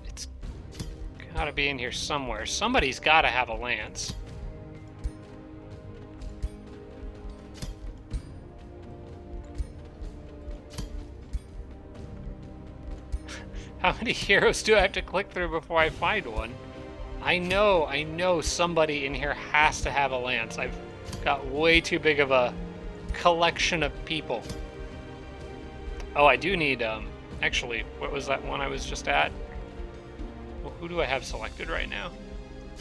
It's gotta be in here somewhere. Somebody's gotta have a lance. How many heroes do I have to click through before I find one? I know somebody in here has to have a lance. I've got way too big of a collection of people. Oh, I do need, actually, what was that one I was just at? Well, who do I have selected right now?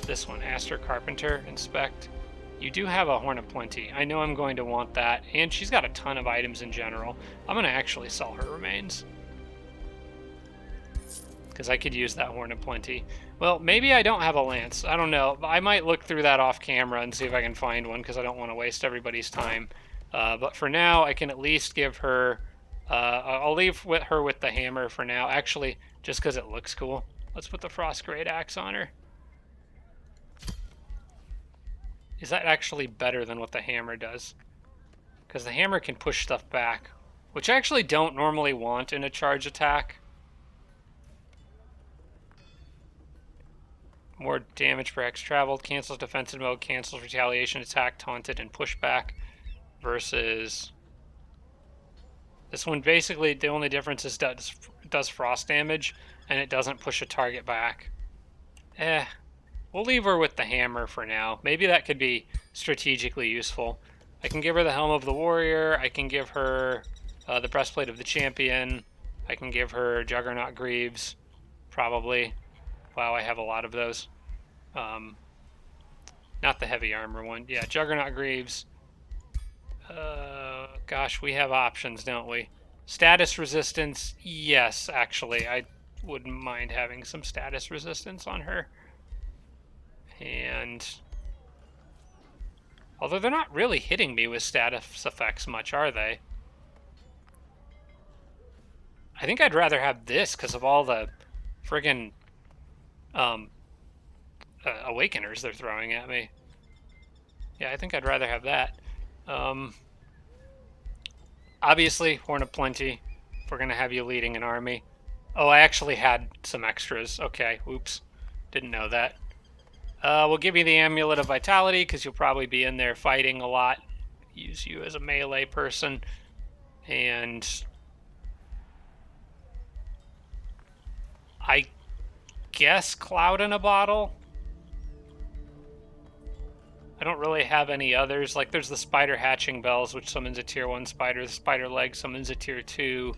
This one, Aster Carpenter, Inspect. You do have a Horn of Plenty. I know I'm going to want that, and she's got a ton of items in general. I'm going to actually sell her remains, because I could use that Horn of Plenty. Well, maybe I don't have a lance. I don't know. I might look through that off camera and see if I can find one, because I don't want to waste everybody's time. But for now, I can at least give her... I'll leave her with the hammer for now. Actually, just because it looks cool. Let's put the Frost Great Axe on her. Is that actually better than what the hammer does? Because the hammer can push stuff back, which I actually don't normally want in a charge attack. More damage per X traveled, cancels defensive mode, cancels retaliation, attack, taunted, and pushback. Versus this one, basically the only difference is that it does frost damage and it doesn't push a target back. We'll leave her with the hammer for now. Maybe that could be strategically useful. I can give her the Helm of the Warrior. I can give her the Breastplate of the Champion. I can give her Juggernaut Greaves, probably. Wow, I have a lot of those. Not the heavy armor one. Yeah, Juggernaut Greaves. Gosh, we have options, don't we? Status resistance, yes, actually. I wouldn't mind having some status resistance on her. And... although they're not really hitting me with status effects much, are they? I think I'd rather have this because of all the friggin' awakeners they're throwing at me. Yeah, I think I'd rather have that. Obviously, Horn of Plenty, if we're going to have you leading an army. Oh, I actually had some extras. Okay, oops. Didn't know that. We'll give you the Amulet of Vitality, because you'll probably be in there fighting a lot. Use you as a melee person. And I guess Cloud in a Bottle. I don't really have any others. Like, there's the Spider Hatching Bells, which summons a tier 1 spider. The Spider Leg summons a tier 2.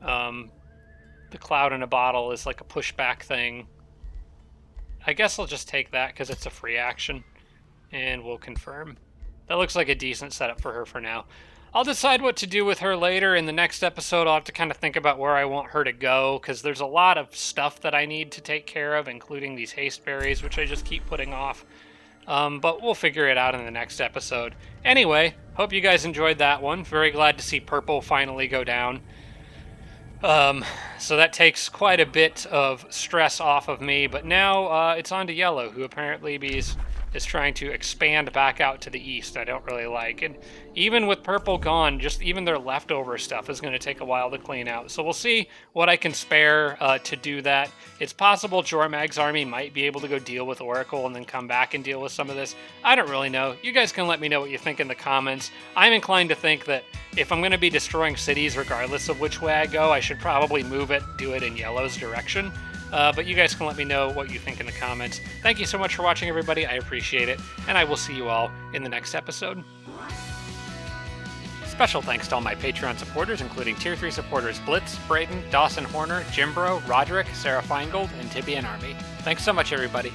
The Cloud in a Bottle is like a pushback thing. I guess I'll just take that because it's a free action. And we'll confirm. That looks like a decent setup for her for now. I'll decide what to do with her later. In the next episode, I'll have to kind of think about where I want her to go, because there's a lot of stuff that I need to take care of, including these haste berries, which I just keep putting off. But we'll figure it out in the next episode. Anyway, hope you guys enjoyed that one. Very glad to see purple finally go down. So that takes quite a bit of stress off of me, but now it's on to yellow, who apparently is trying to expand back out to the east. I don't really like. And even with purple gone, just even their leftover stuff is going to take a while to clean out. So we'll see what I can spare to do that. It's possible Jormag's army might be able to go deal with Oracle and then come back and deal with some of this. I don't really know. You guys can let me know what you think in the comments. I'm inclined to think that if I'm going to be destroying cities, regardless of which way I go, I should probably do it in yellow's direction. But you guys can let me know what you think in the comments. Thank you so much for watching, everybody. I appreciate it, and I will see you all in the next episode. Special thanks to all my Patreon supporters, including Tier 3 supporters Blitz, Braden, Dawson Horner, Jimbro, Roderick, Sarah Feingold, and Tibian Army. Thanks so much, everybody.